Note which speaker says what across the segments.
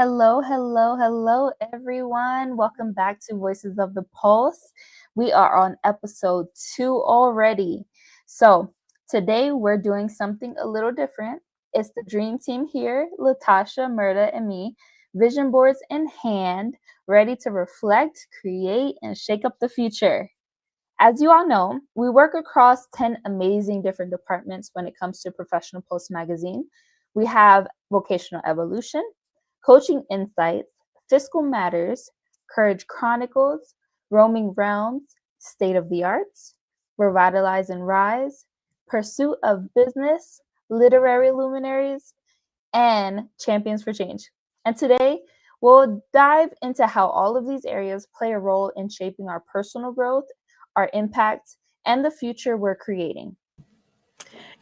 Speaker 1: Hello, hello, hello, everyone. Welcome back to Voices of the Pulse. We are on episode 2 already. So, today we're doing something a little different. It's the dream team here, Latasha, Mirta, and me, vision boards in hand, ready to reflect, create, and shake up the future. As you all know, we work across 10 amazing different departments when it comes to Professional Post Magazine. We have Vocational Evolution, Coaching Insights, Fiscal Matters, Courage Chronicles, Roaming Realms, State of the Arts, Revitalize and Rise, Pursuit of Business, Literary Luminaries, and Champions for Change. And today, we'll dive into how all of these areas play a role in shaping our personal growth, our impact, and the future we're creating.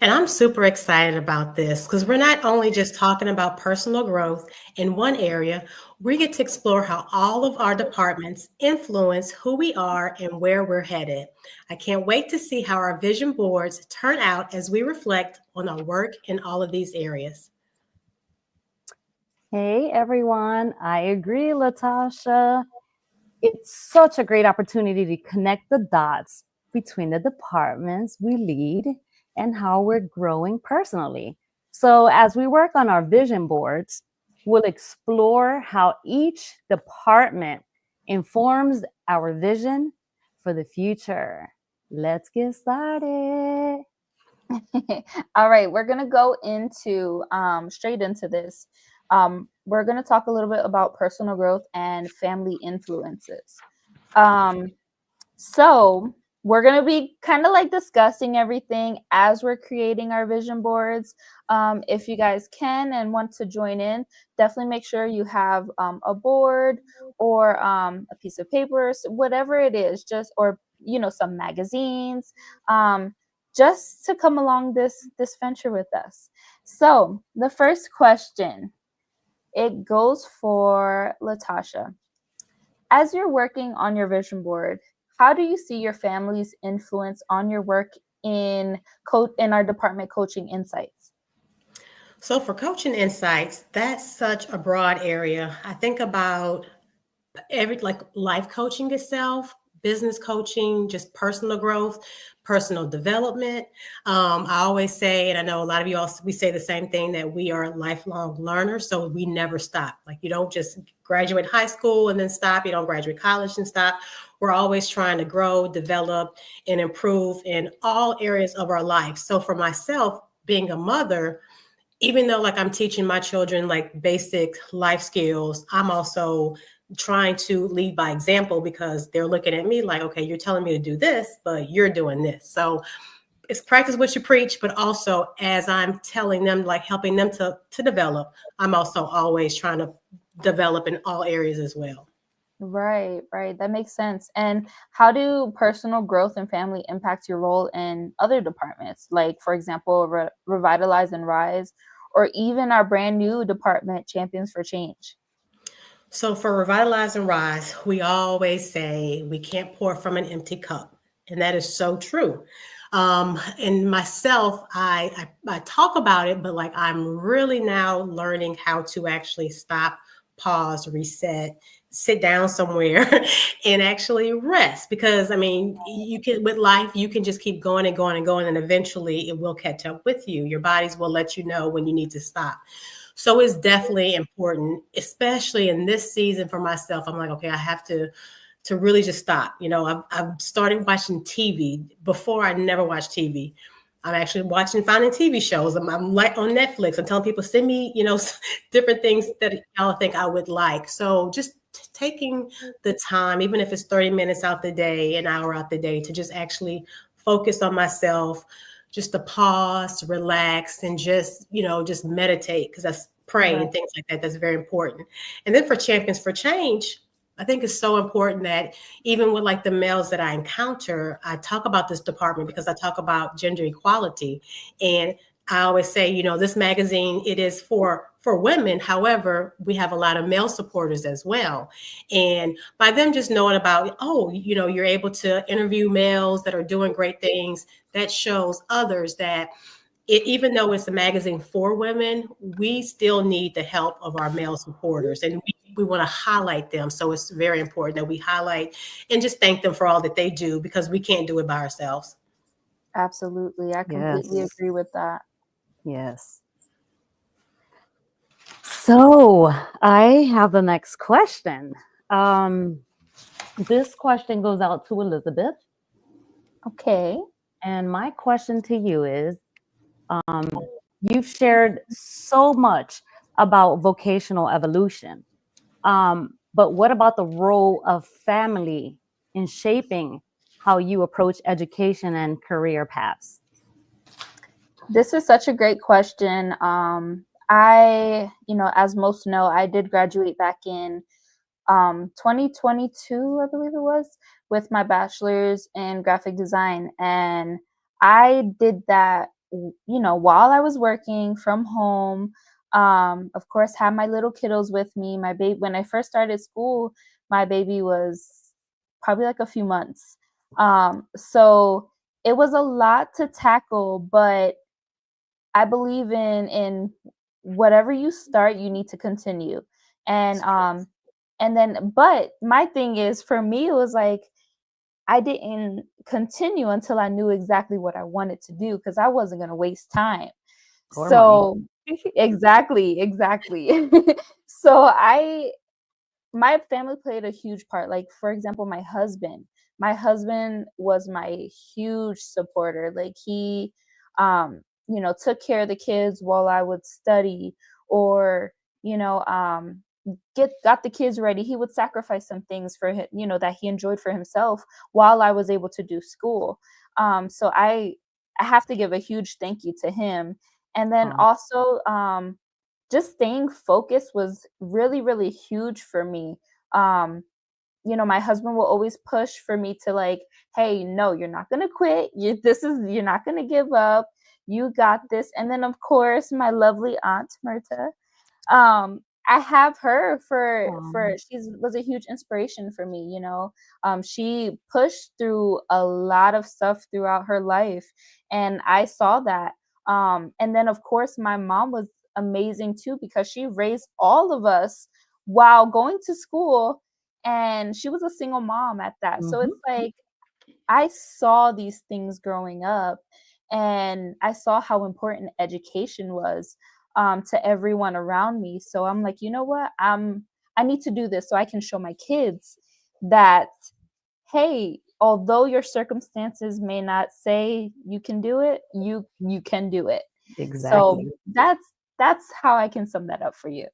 Speaker 2: And I'm super excited about this because we're not only just talking about personal growth in one area, we get to explore how all of our departments influence who we are and where we're headed. I can't wait to see how our vision boards turn out as we reflect on our work in all of these areas.
Speaker 3: Hey everyone, I agree, Latasha. It's such a great opportunity to connect the dots between the departments we lead and how we're growing personally. So, as we work on our vision boards, we'll explore how each department informs our vision for the future. Let's get started.
Speaker 1: All right, we're going to go into straight into this. We're going to talk a little bit about personal growth and family influences. So we're going to be kind of like discussing everything as we're creating our vision boards. If you guys can and want to join in, definitely make sure you have a board or a piece of paper, whatever it is, or some magazines, just to come along this venture with us. So the first question, it goes for Latasha. As you're working on your vision board, how do you see your family's influence on your work in our department, Coaching Insights?
Speaker 2: So for Coaching Insights, that's such a broad area. I think about like life coaching itself, business coaching, just personal growth, personal development. I always say, and I know a lot of you all, we say the same thing, that we are lifelong learners. So we never stop. Like you don't just graduate high school and then stop. You don't graduate college and stop. We're always trying to grow, develop, and improve in all areas of our life. So for myself, being a mother, even though like I'm teaching my children like basic life skills, I'm also trying to lead by example because they're looking at me like, okay, you're telling me to do this, but you're doing this. So it's practice what you preach, but also as I'm telling them, like helping them to develop, I'm also always trying to develop in all areas as well.
Speaker 1: Right. That makes sense. And how do personal growth and family impact your role in other departments? Like, for example, Revitalize and Rise, or even our brand new department, Champions for Change?
Speaker 2: So for Revitalize and Rise, we always say we can't pour from an empty cup. And that is so true. And myself, I talk about it, but like I'm really now learning how to actually stop, pause, reset, sit down somewhere and actually rest. Because I mean, you can, with life, you can just keep going and going and going, and eventually it will catch up with you. Your bodies will let you know when you need to stop. So it's definitely important, especially in this season for myself. I'm like, okay, I have to really just stop. You know, I've started watching TV. Before, I never watched TV. I'm actually finding TV shows. I'm like on Netflix. I'm telling people, send me, different things that y'all think I would like. So just taking the time, even if it's 30 minutes out the day, an hour out the day, to just actually focus on myself, just to pause, relax, and just meditate, because that's pray and things like that. That's very important. And then for Champions for Change, I think it's so important that even with like the males that I encounter, I talk about this department because I talk about gender equality. And I always say, this magazine, it is for women. However, we have a lot of male supporters as well. And by them just knowing about, you're able to interview males that are doing great things, that shows others that even though it's a magazine for women, we still need the help of our male supporters, and we want to highlight them. So it's very important that we highlight and just thank them for all that they do, because we can't do it by ourselves.
Speaker 1: Absolutely. I completely
Speaker 3: Yes.
Speaker 1: agree with that.
Speaker 3: Yes. So I have the next question. This question goes out to Elizabeth.
Speaker 1: Okay.
Speaker 3: And my question to you is, you've shared so much about vocational evolution. But what about the role of family in shaping how you approach education and career paths?
Speaker 1: This is such a great question. I, as most know, I did graduate back in 2022, I believe it was, with my bachelor's in graphic design. And I did that, while I was working from home. Of course, had my little kiddos with me. My baby, when I first started school, my baby was probably like a few months. So it was a lot to tackle, but I believe in whatever you start, you need to continue. And then, but my thing is, for me, it was like I didn't continue until I knew exactly what I wanted to do, because I wasn't going to waste time.
Speaker 3: Or money.
Speaker 1: So exactly. So my family played a huge part. Like, for example, my husband was my huge supporter. Like, he took care of the kids while I would study, or you know got the kids ready. He would sacrifice some things for him, that he enjoyed for himself, while I was able to do school. So I have to give a huge thank you to him. And then also, just staying focused was really, really huge for me. Um, my husband will always push for me to, like, hey, no, you're not gonna quit. You're not gonna give up. You got this. And then, of course, my lovely aunt Mirta. I have her for she was a huge inspiration for me. She pushed through a lot of stuff throughout her life, and I saw that. And then, of course, my mom was amazing too, because she raised all of us while going to school, and she was a single mom at that. So it's like I saw these things growing up, and I saw how important education was, to everyone around me. So I'm like, you know what? I need to do this so I can show my kids that, hey, although your circumstances may not say you can do it, you can do it. So
Speaker 3: Exactly.
Speaker 1: that's how I can sum that up for you.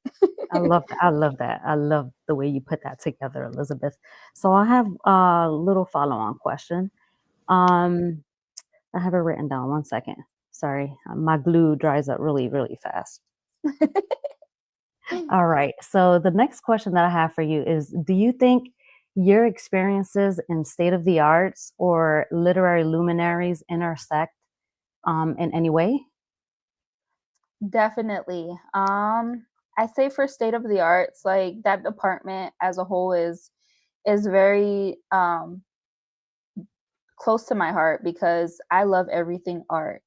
Speaker 3: I love that. I love that. I love the way you put that together, Elizabeth. So I have a little follow-on question. Um, I have it written down. One second. Sorry, my glue dries up really, really fast. All right. So the next question that I have for you is, do you think your experiences in state of the arts or literary luminaries intersect in any way?
Speaker 1: Definitely. I say for state of the arts, like, that department as a whole is very close to my heart, because I love everything art.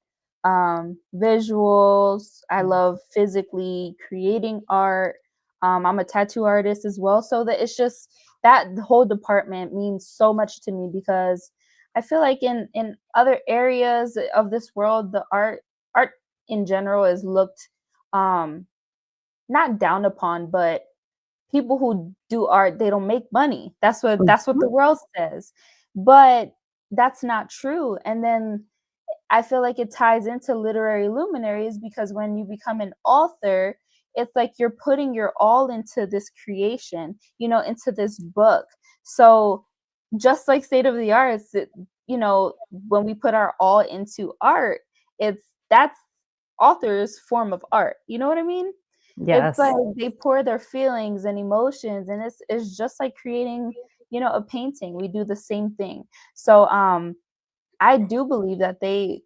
Speaker 1: Visuals, I love physically creating art. I'm a tattoo artist as well. So that it's just that whole department means so much to me, because I feel like in other areas of this world, the art in general is looked, not down upon, but people who do art, they don't make money. That's what the world says. But that's not true. And then I feel like it ties into literary luminaries, because when you become an author, it's like you're putting your all into this creation, into this book. So just like state of the arts, when we put our all into art, that's author's form of art. You know what I mean? It's
Speaker 3: Yes,
Speaker 1: like they pour their feelings and emotions, and it's just like creating, a painting. We do the same thing. So I do believe that they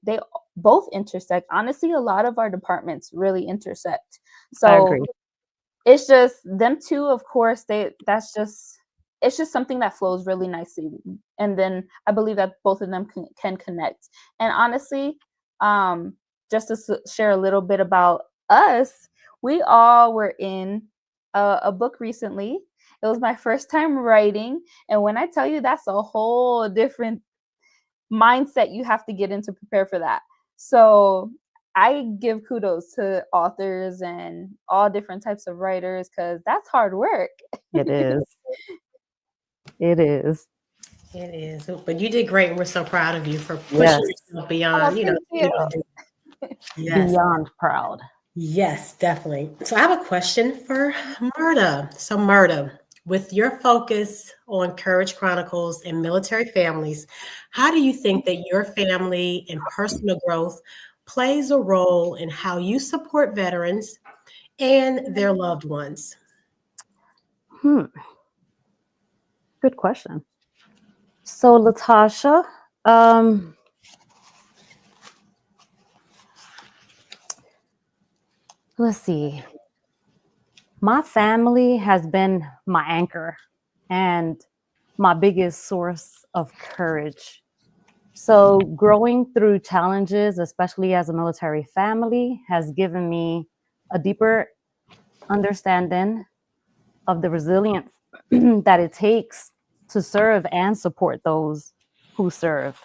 Speaker 1: both intersect. Honestly, a lot of our departments really intersect.
Speaker 3: I
Speaker 1: So
Speaker 3: agree.
Speaker 1: it's just them two, of course, it's just something that flows really nicely. And then I believe that both of them can connect. And honestly, just to share a little bit about us, we all were in a book recently. It was my first time writing. And when I tell you, that's a whole different mindset you have to get into prepare for that. So I give kudos to authors and all different types of writers because that's hard work.
Speaker 3: It is. It is.
Speaker 2: It is. But you did great, and we're so proud of you for pushing
Speaker 3: Yes.
Speaker 2: yourself beyond,
Speaker 1: thank you.
Speaker 2: Yes.
Speaker 3: Beyond proud.
Speaker 2: Yes, definitely. So I have a question for Mirta. So Mirta, with your focus on Courage Chronicles and military families, how do you think that your family and personal growth plays a role in how you support veterans and their loved ones?
Speaker 3: Good question. So, Latasha, let's see. My family has been my anchor and my biggest source of courage. So, growing through challenges, especially as a military family, has given me a deeper understanding of the resilience that it takes to serve and support those who serve.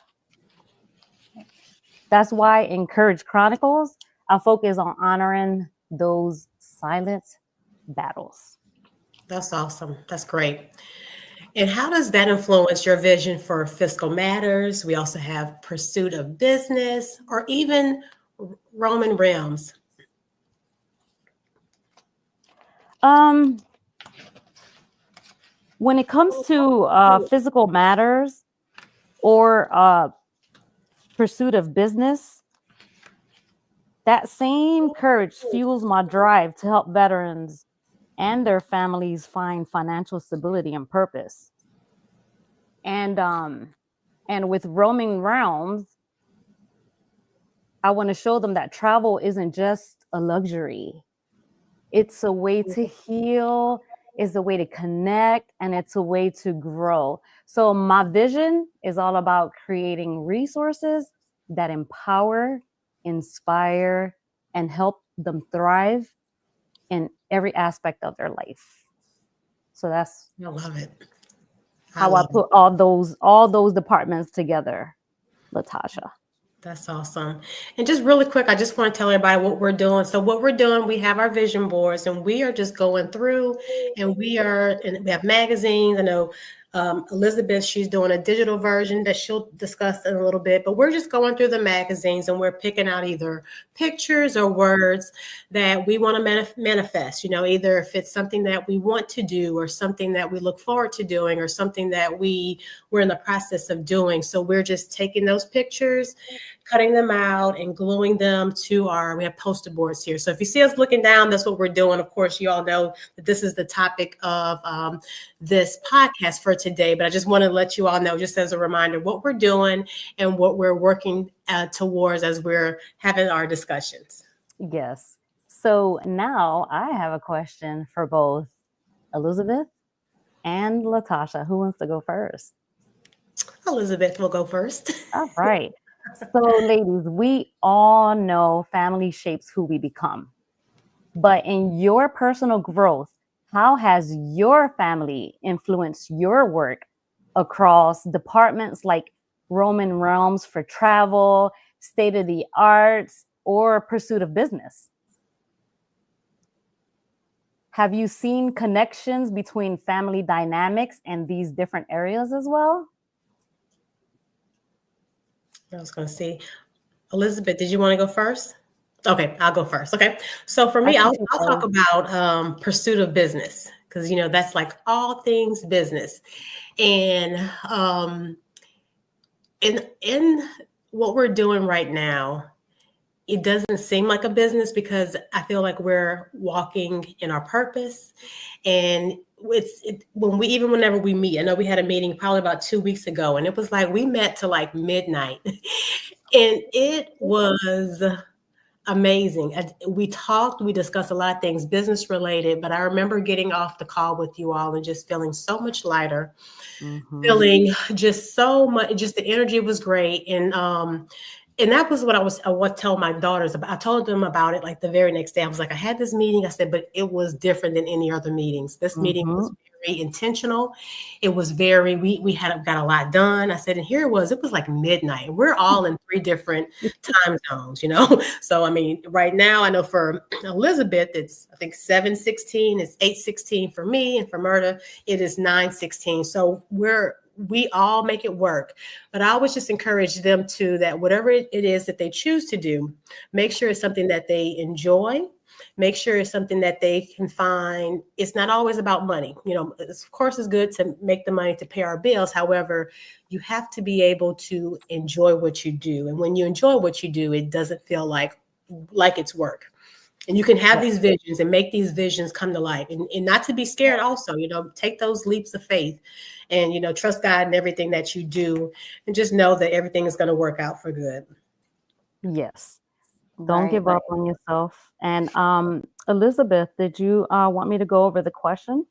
Speaker 3: That's why in Courage Chronicles, I focus on honoring those silent battles.
Speaker 2: That's awesome. That's great. And how does that influence your vision for Fiscal Matters? We also have Pursuit of Business or even Roman Realms.
Speaker 3: When it comes to Fiscal Matters or Pursuit of Business, that same courage fuels my drive to help veterans and their families find financial stability and purpose. And with Roaming Realms, I want to show them that travel isn't just a luxury. It's a way to heal, it's a way to connect, and it's a way to grow. So my vision is all about creating resources that empower, inspire, and help them thrive in every aspect of their life. So that's
Speaker 2: I love it.
Speaker 3: how I put all those departments together, Latasha.
Speaker 2: That's awesome. And just really quick, I just want to tell everybody what we're doing. So what we're doing, we have our vision boards and we are just going through and we have magazines. I know Elizabeth, she's doing a digital version that she'll discuss in a little bit, but we're just going through the magazines and we're picking out either pictures or words that we want to manifest, either if it's something that we want to do or something that we look forward to doing or something that we're in the process of doing. So we're just taking those pictures, cutting them out and gluing them to we have poster boards here. So if you see us looking down, that's what we're doing. Of course, you all know that this is the topic of this podcast for today, but I just want to let you all know, just as a reminder, what we're doing and what we're working towards as we're having our discussions.
Speaker 3: Yes. So now I have a question for both Elizabeth and Latasha. Who wants to go first?
Speaker 2: Elizabeth will go first.
Speaker 3: All right. So, ladies, we all know family shapes who we become. But in your personal growth, how has your family influenced your work across departments like Roman Realms for travel, state of the arts, or Pursuit of Business? Have you seen connections between family dynamics and these different areas as well?
Speaker 2: I was going to see. Elizabeth, did you want to go first? Okay, I'll go first. Okay. So for me, I'll talk about Pursuit of Business because, that's like all things business. And in what we're doing right now, it doesn't seem like a business because I feel like we're walking in our purpose. And whenever we meet, I know we had a meeting probably about 2 weeks ago, and it was like we met to like midnight, and it was amazing. We talked, we discussed a lot of things business related, but I remember getting off the call with you all and just feeling so much lighter, feeling just so much, just the energy was great. And And that was what I told my daughters about. I told them about it like the very next day. I was like, I had this meeting. I said, but it was different than any other meetings. This meeting was very intentional. It was very, we had got a lot done. I said, and here it was like midnight. We're all in 3 different time zones, you know? So, I mean, right now I know for Elizabeth, it's, I think 7:16, it's 8:16 for me. And for Mirta, it is 9:16. So we all make it work. But I always just encourage them to that whatever it is that they choose to do, make sure it's something that they enjoy. Make sure it's something that they can find. It's not always about money. You know, of course, it's good to make the money to pay our bills. However, you have to be able to enjoy what you do. And when you enjoy what you do, it doesn't feel like it's work. And you can have these visions and make these visions come to life, and not to be scared also, you know, take those leaps of faith and, you know, trust God in everything that you do, and just know that everything is going to work out for good.
Speaker 3: Yes. Don't give up on yourself. And Elizabeth, did you want me to go over the question?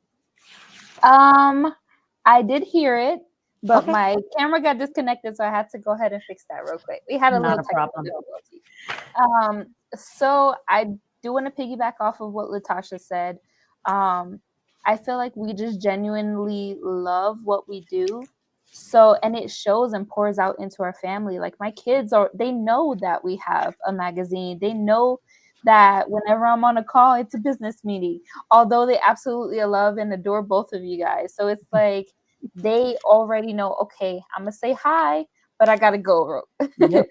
Speaker 1: I did hear it, but
Speaker 3: Okay.
Speaker 1: my camera got disconnected, so I had to go ahead and fix that real quick. We had a
Speaker 3: Not
Speaker 1: little
Speaker 3: a problem.
Speaker 1: technical difficulty. So I do want to piggyback off of what Latasha said. I feel like we just genuinely love what we do. So, and it shows and pours out into our family. Like my kids they know that we have a magazine. They know that whenever I'm on a call, it's a business meeting, although they absolutely love and adore both of you guys. So it's like, they already know, okay, I'm going to say hi, but I got to go.
Speaker 3: Yep.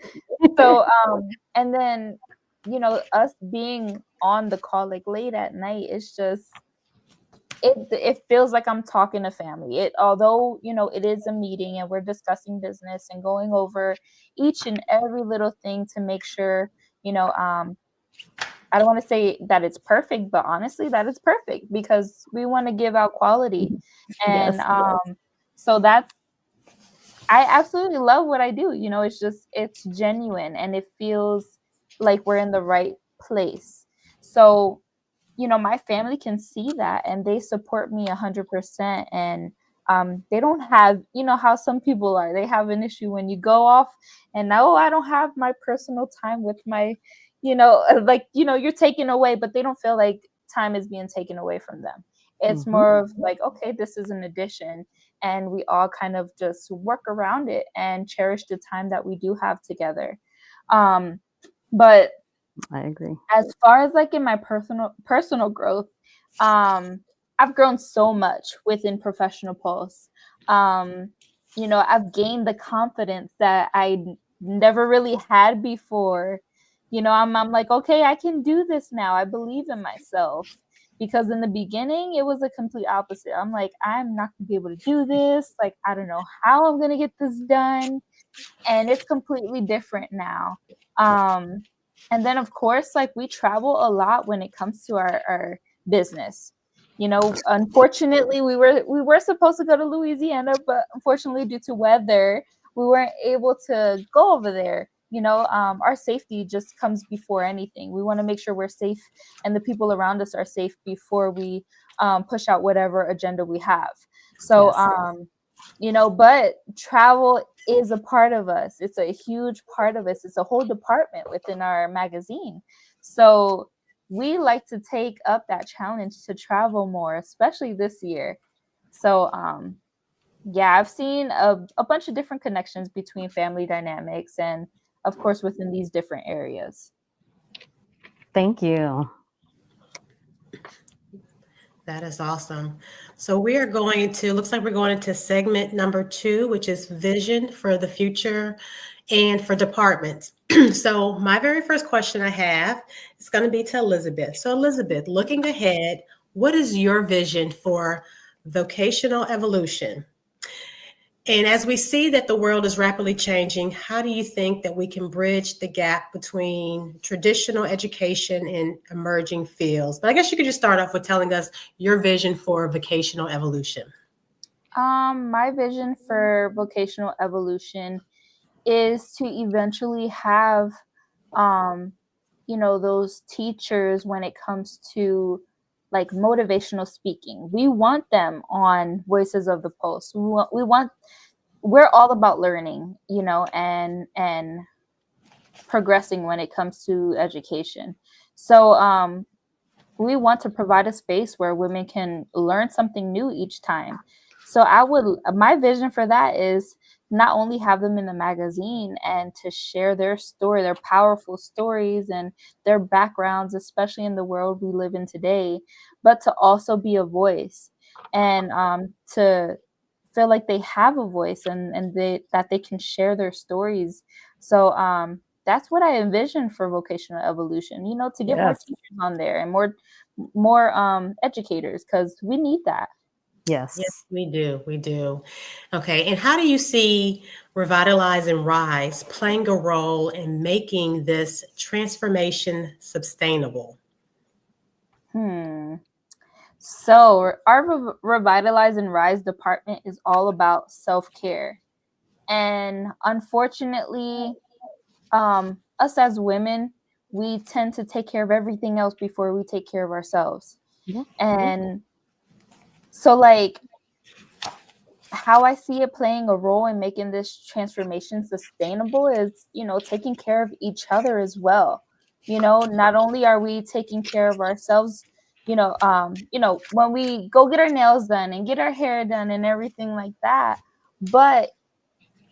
Speaker 1: So, and then, you know, us being on the call like late at night, it's just, it feels like I'm talking to family. Although, you know, it is a meeting and we're discussing business and going over each and every little thing to make sure, you know, I don't want to say that it's perfect, but honestly, that is perfect because we want to give out quality. And so that's, I absolutely love what I do. You know, it's genuine and it feels like we're in the right place. So, you know, my family can see that and they support me 100%. And they don't have, you know, how some people are. They have an issue when you go off and now I don't have my personal time with my, you know, like, you know, you're taken away, but they don't feel like time is being taken away from them. It's more of like, okay, this is an addition. And we all kind of just work around it and cherish the time that we do have together. But
Speaker 3: I agree.
Speaker 1: As far as like in my personal growth, I've grown so much within Professional Pulse. You know, I've gained the confidence that I never really had before. You know, I'm like, okay, I can do this now. I believe in myself. Because in the beginning, it was a complete opposite. I'm like, I'm not going to be able to do this. Like, I don't know how I'm going to get this done. And it's completely different now. And then, of course, like we travel a lot when it comes to our business. You know, unfortunately, we were supposed to go to Louisiana, but unfortunately, due to weather, we weren't able to go over there. You know, our safety just comes before anything. We want to make sure we're safe and the people around us are safe before we push out whatever agenda we have. So, you know, but travel is a part of us. It's a huge part of us. It's a whole department within our magazine. So we like to take up that challenge to travel more, especially this year. So, yeah, I've seen a bunch of different connections between family dynamics and, of course, within these different areas.
Speaker 3: Thank you.
Speaker 2: That is awesome. So we are going to, looks like we're going into segment number 2, which is vision for the future and for departments. So my very first question I have is going to be to Elizabeth. So Elizabeth, looking ahead, what is your vision for vocational evolution? And as we see that the world is rapidly changing, how do you think that we can bridge the gap between traditional education and emerging fields? But I guess you could just start off with telling us your vision for vocational evolution.
Speaker 1: My vision for vocational evolution is to eventually have, you know, those teachers when it comes to like motivational speaking. We want them on Voices of the Pulse. We're all about learning, you know, and progressing when it comes to education. So we want to provide a space where women can learn something new each time. So my vision for that is not only have them in the magazine and to share their story, their powerful stories and their backgrounds, especially in the world we live in today, but to also be a voice and to feel like they have a voice and that they can share their stories. So that's what I envision for vocational evolution, to get more
Speaker 3: Yes.
Speaker 1: teachers on there and more educators, because we need that.
Speaker 3: Yes.
Speaker 2: Yes, we do. We do. Okay. And how do you see Revitalize and Rise playing a role in making this transformation sustainable?
Speaker 1: So our Revitalize and Rise department is all about self-care. And unfortunately, us as women, we tend to take care of everything else before we take care of ourselves.
Speaker 3: Yeah.
Speaker 1: And so, like, how I see it playing a role in making this transformation sustainable is, taking care of each other as well. Not only are we taking care of ourselves, when we go get our nails done and get our hair done and everything like that, but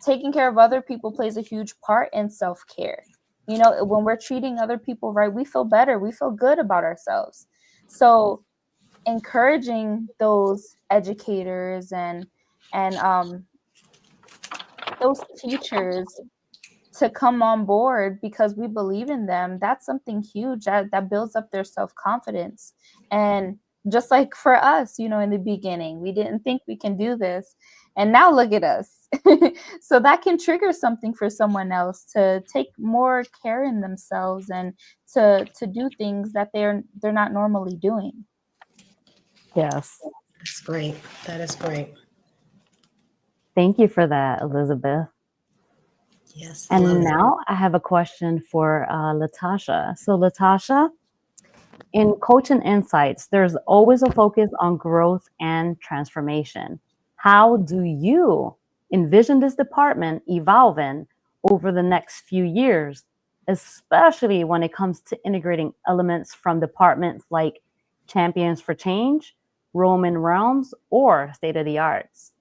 Speaker 1: taking care of other people plays a huge part in self-care. When we're treating other people right, we feel better, we feel good about ourselves. So encouraging those educators and those teachers to come on board because we believe in them, that's something huge that builds up their self-confidence. And just like for us, in the beginning, we didn't think we can do this. And now look at us. So that can trigger something for someone else to take more care in themselves and to do things that they're not normally doing.
Speaker 3: Yes.
Speaker 2: That's great. That is great.
Speaker 3: Thank you for that, Elizabeth.
Speaker 2: Yes. I love
Speaker 3: And
Speaker 2: it.
Speaker 3: now I have a question for Latasha. So, Latasha, in Coaching Insights, there's always a focus on growth and transformation. How do you envision this department evolving over the next few years, especially when it comes to integrating elements from departments like Champions for Change, Roman Realms, or State of the Arts?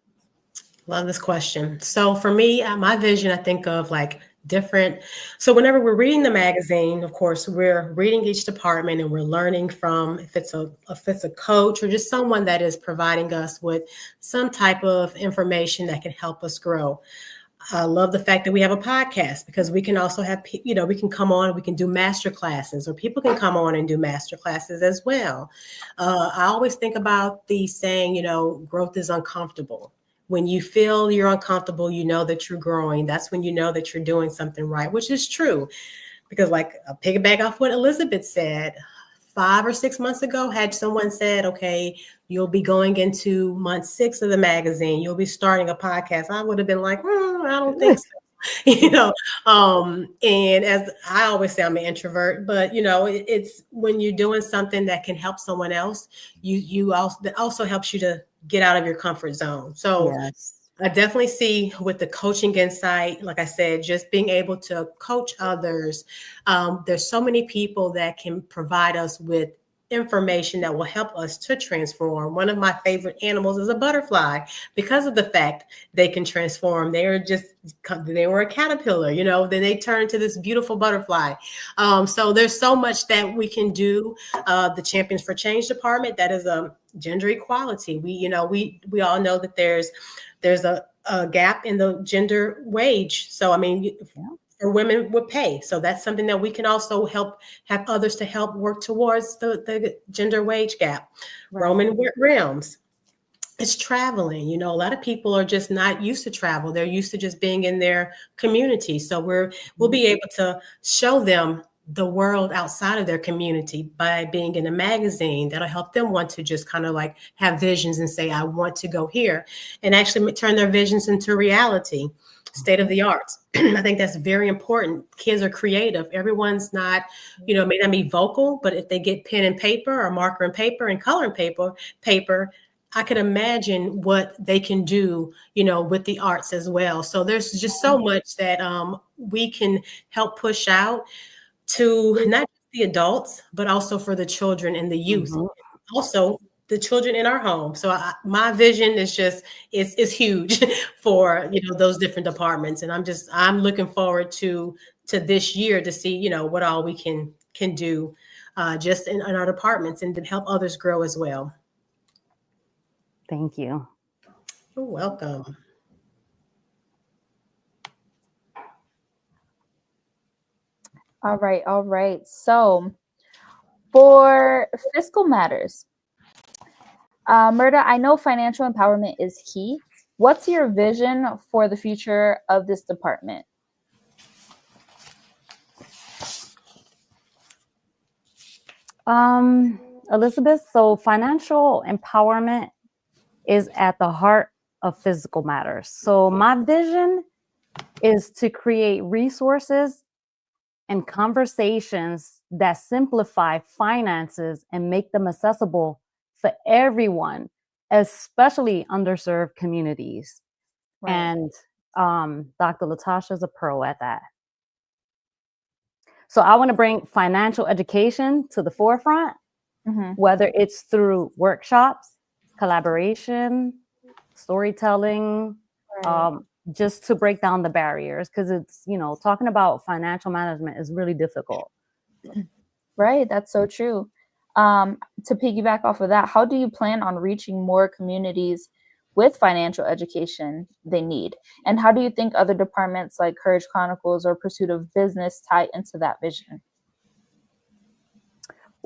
Speaker 2: Love this question. So for me, my vision, I think of like different. So whenever we're reading the magazine, of course, we're reading each department and we're learning from if it's a coach or just someone that is providing us with some type of information that can help us grow. I love the fact that we have a podcast because we can also have, we can come on, we can do master classes, or people can come on and do master classes as well. I always think about the saying, growth is uncomfortable. When you feel you're uncomfortable, you know that you're growing. That's when you know that you're doing something right, which is true. Because like I'll piggyback off what Elizabeth said, 5 or 6 months ago, had someone said, okay, you'll be going into month 6 of the magazine, you'll be starting a podcast, I would have been like, I don't think so. And as I always say, I'm an introvert, but it's when you're doing something that can help someone else, you also, that also helps you to get out of your comfort zone. So
Speaker 3: Yes.
Speaker 2: I definitely see with the coaching insight, like I said, just being able to coach others. There's so many people that can provide us with information that will help us to transform. One of my favorite animals is a butterfly because of the fact they can transform. They were a caterpillar, then they turn into this beautiful butterfly. So there's so much that we can do. The Champions for Change department, that is a gender equality. We all know that there's a gap in the gender wage. So, I mean, for women with pay. So that's something that we can also help have others to help work towards the gender wage gap. Right. Roman realms. It's traveling. A lot of people are just not used to travel. They're used to just being in their community. So we'll be able to show them the world outside of their community by being in a magazine. That'll help them want to just kind of like have visions and say, I want to go here, and actually turn their visions into reality. State of the arts. I think that's very important. Kids are creative. Everyone's not, may not be vocal, but if they get pen and paper or marker and paper and color and paper, I could imagine what they can do, with the arts as well. So there's just so much that we can help push out to not just the adults, but also for the children and the youth,
Speaker 3: Mhm.
Speaker 2: also the children in our home. So my vision is just is huge for those different departments, and I'm looking forward to this year to see what all we can do just in our departments and to help others grow as well.
Speaker 3: Thank you.
Speaker 2: You're welcome.
Speaker 1: All right, all right. So for Fiscal Matters, Mirta, I know financial empowerment is key. What's your vision for the future of this department?
Speaker 3: Elizabeth, so financial empowerment is at the heart of Fiscal Matters. So my vision is to create resources and conversations that simplify finances and make them accessible for everyone, especially underserved communities.
Speaker 1: Right.
Speaker 3: And Dr. Latasha is a pro at that. So I want to bring financial education to the forefront, whether it's through workshops, collaboration, storytelling,
Speaker 1: Right.
Speaker 3: just to break down the barriers, because it's, talking about financial management is really difficult.
Speaker 1: Right, that's so true. To piggyback off of that, how do you plan on reaching more communities with financial education they need? And how do you think other departments like Courage Chronicles or Pursuit of Business tie into that vision?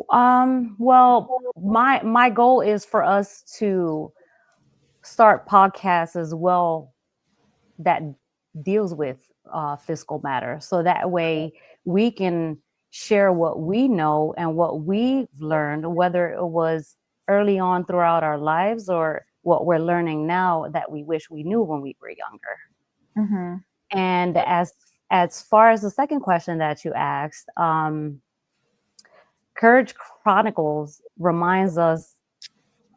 Speaker 3: Well, my goal is for us to start podcasts as well that deals with fiscal matters, so that way we can share what we know and what we've learned, whether it was early on throughout our lives or what we're learning now that we wish we knew when we were younger. And as far as the second question that you asked, Courage Chronicles reminds us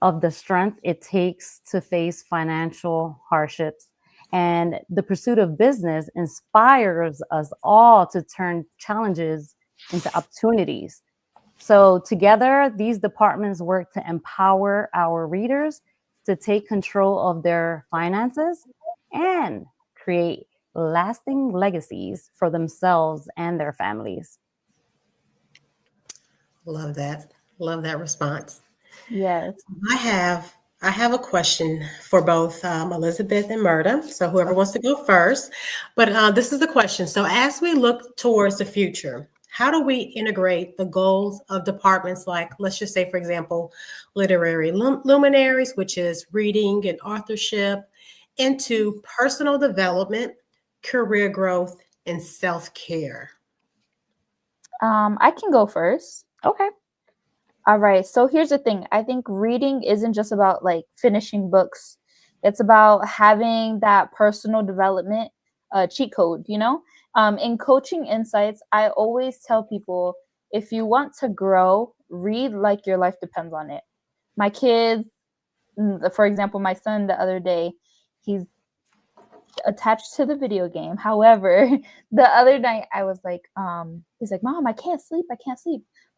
Speaker 3: of the strength it takes to face financial hardships. And the pursuit of business inspires us all to turn challenges into opportunities. So together, these departments work to empower our readers to take control of their finances and create lasting legacies for themselves and their families.
Speaker 2: Love that. Love that response.
Speaker 1: Yes.
Speaker 2: I have a question for both Elizabeth and Mirta. So whoever wants to go first, but this is the question. So as we look towards the future, how do we integrate the goals of departments like, let's just say, for example, literary luminaries, which is reading and authorship, into personal development, career growth, and self-care?
Speaker 1: I can go first.
Speaker 3: Okay.
Speaker 1: All right. So here's the thing. I think reading isn't just about like finishing books. It's about having that personal development cheat code, In coaching insights, I always tell people, if you want to grow, read like your life depends on it. My kids, for example, my son the other day, he's attached to the video game. However, the other night I was like, he's like, Mom, I can't sleep.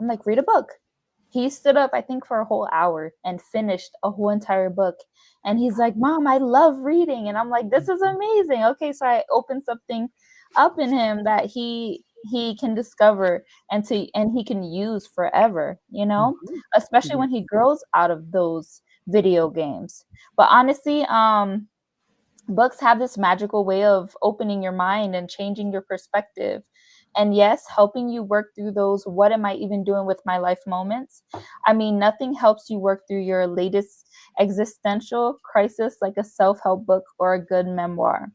Speaker 1: I'm like, read a book. He stood up, I think, for a whole hour and finished a whole entire book. And he's like, Mom, I love reading. And I'm like, this is amazing. Okay, so I opened something up in him that he can discover and he can use forever, especially when he grows out of those video games. But honestly, books have this magical way of opening your mind and changing your perspective. And yes, helping you work through those what am I even doing with my life moments. I mean, nothing helps you work through your latest existential crisis like a self-help book or a good memoir.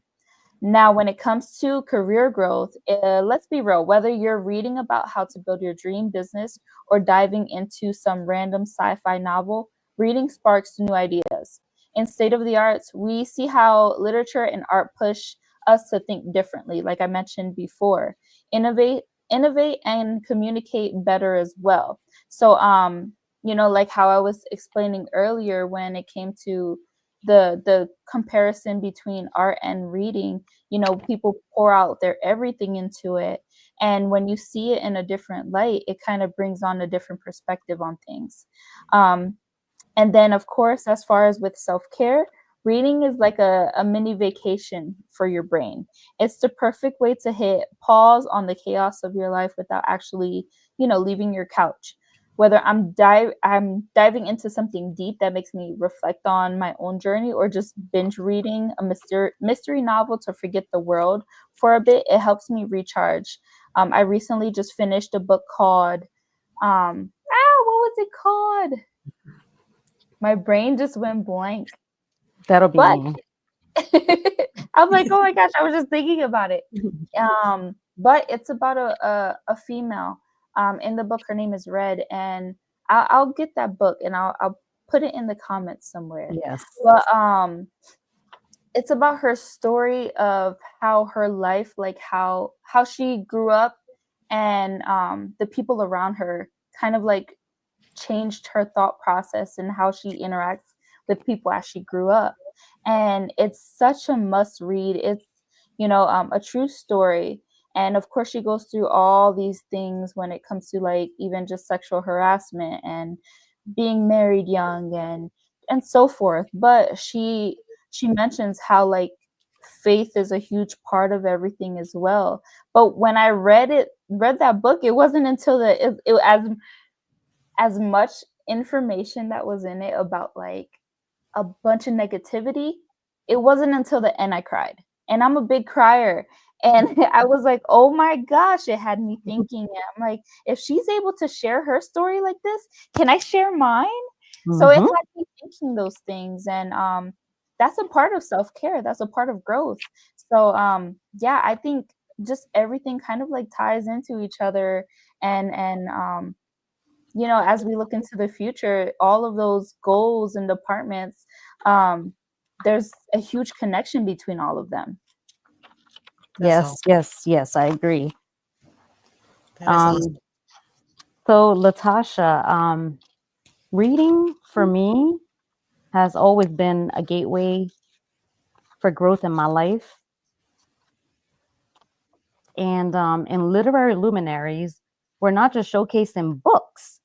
Speaker 1: Now, when it comes to career growth, let's be real, whether you're reading about how to build your dream business or diving into some random sci-fi novel, reading sparks new ideas. In State of the Arts, we see how literature and art push us to think differently, like I mentioned before, innovate, and communicate better as well. So, like how I was explaining earlier when it came to the comparison between art and reading, people pour out their everything into it. And when you see it in a different light, it kind of brings on a different perspective on things. And then, of course, as far as with self-care, reading is like a mini vacation for your brain. It's the perfect way to hit pause on the chaos of your life without actually, leaving your couch. Whether I'm diving into something deep that makes me reflect on my own journey, or just binge reading a mystery novel to forget the world for a bit, it helps me recharge. I recently just finished a book called what was it called? My brain just went blank.
Speaker 3: That'll be
Speaker 1: But
Speaker 3: me.
Speaker 1: I was like, oh my gosh, I was just thinking about it. But it's about a female. In the book, her name is Red, and I'll get that book and I'll put it in the comments somewhere.
Speaker 3: Yes.
Speaker 1: But it's about her story of how her life, like how she grew up, and the people around her kind of like changed her thought process and how she interacts with people as she grew up. And it's such a must read. It's a true story. And of course she goes through all these things when it comes to like even just sexual harassment and being married young and so forth. But she mentions how like faith is a huge part of everything as well. But when I read that book, it wasn't until as much information that was in it about like a bunch of negativity, it wasn't until the end I cried. And I'm a big crier. And I was like, oh my gosh, it had me thinking. And I'm like, if she's able to share her story like this, can I share mine? So it
Speaker 3: Mhm.
Speaker 1: had me thinking those things. And that's a part of self-care. That's a part of growth. So yeah, I think just everything kind of like ties into each other. And as we look into the future, all of those goals and departments, there's a huge connection between all of them.
Speaker 2: That's
Speaker 3: Yes,
Speaker 2: awesome.
Speaker 3: yes, I agree.
Speaker 2: That is awesome.
Speaker 3: So Latasha, reading for me has always been a gateway for growth in my life. And in literary luminaries, we're not just showcasing books.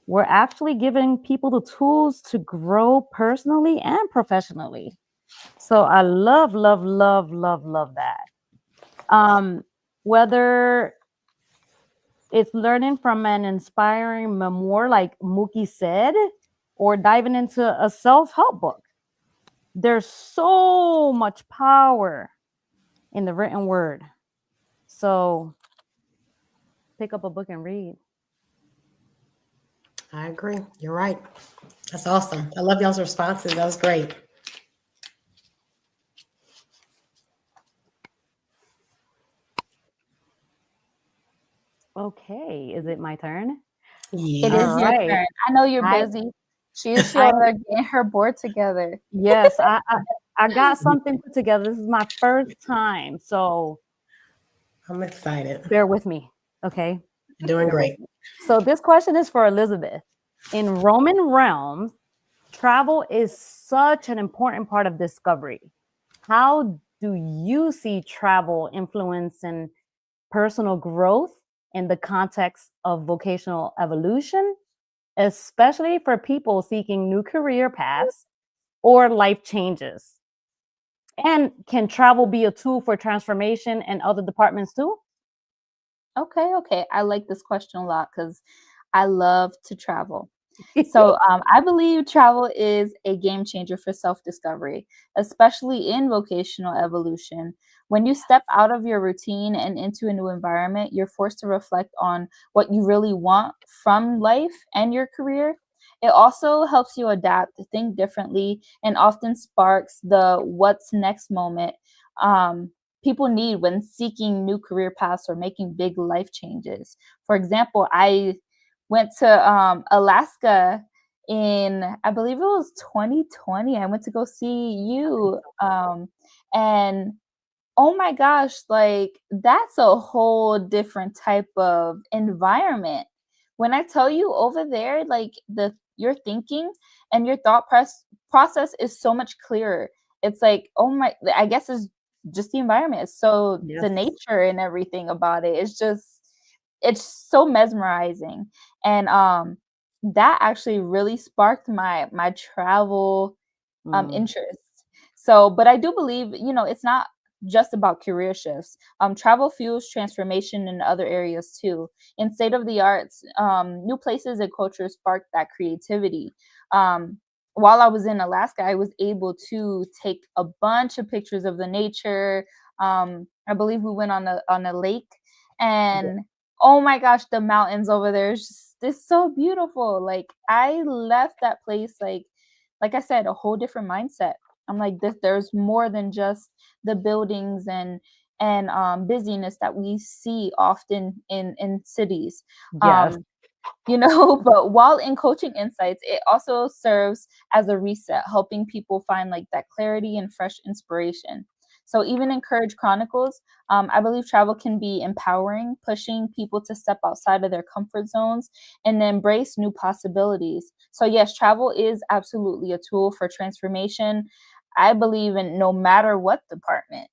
Speaker 3: We're actually giving people the tools to grow personally and professionally. So I love, love, love, love, love that. Whether it's learning from an inspiring memoir like Mookie said, or diving into a self-help book, there's so much power in the written word. So pick up a book and read.
Speaker 2: I agree. You're right. That's awesome. I love y'all's responses. That was great.
Speaker 3: Okay, is it my turn?
Speaker 1: It is
Speaker 3: All
Speaker 2: Yes.
Speaker 1: your
Speaker 3: right.
Speaker 1: turn. I know you're
Speaker 3: I
Speaker 1: busy. She
Speaker 3: I
Speaker 1: over there getting her board together.
Speaker 3: yes, I got something put together. This is my first time, so
Speaker 2: I'm excited.
Speaker 3: bear with me. Okay.
Speaker 2: You're doing
Speaker 3: Bear with
Speaker 2: great.
Speaker 3: me. So this question is for Elizabeth. In Roman realms, travel is such an important part of discovery. How do you see travel influencing personal growth in the context of vocational evolution, especially for people seeking new career paths or life changes? And can travel be a tool for transformation in other departments too?
Speaker 1: Okay. I like this question a lot because I love to travel. So I believe travel is a game changer for self-discovery, especially in vocational evolution. When you step out of your routine and into a new environment, you're forced to reflect on what you really want from life and your career. It also helps you adapt, think differently, and often sparks the what's next moment people need when seeking new career paths or making big life changes. For example, I went to Alaska in, I believe it was 2020. I went to go see you. And oh my gosh, like that's a whole different type of environment. when I tell you over there, like your thinking and your process is so much clearer. It's like, oh my, I guess it's just the environment. It's so the
Speaker 3: Yes.
Speaker 1: nature and everything about it. It's so mesmerizing. And that actually really sparked my travel
Speaker 3: Mm,
Speaker 1: interest. So, but I do believe, it's not just about career shifts. Travel fuels transformation in other areas too. In state of the arts, new places and cultures spark that creativity. Um, while I was in Alaska, I was able to take a bunch of pictures of the nature. I believe we went on a lake,
Speaker 3: yeah.
Speaker 1: and oh my gosh, the mountains over there is just it's so beautiful. Like I left that place like I said, a whole different mindset. I'm like, there's more than just the buildings and busyness that we see often in cities.
Speaker 3: Yes.
Speaker 1: Um, but while in coaching insights, it also serves as a reset, helping people find like that clarity and fresh inspiration. So even in Courage Chronicles, I believe travel can be empowering, pushing people to step outside of their comfort zones and embrace new possibilities. So yes, travel is absolutely a tool for transformation. I believe in no matter what department.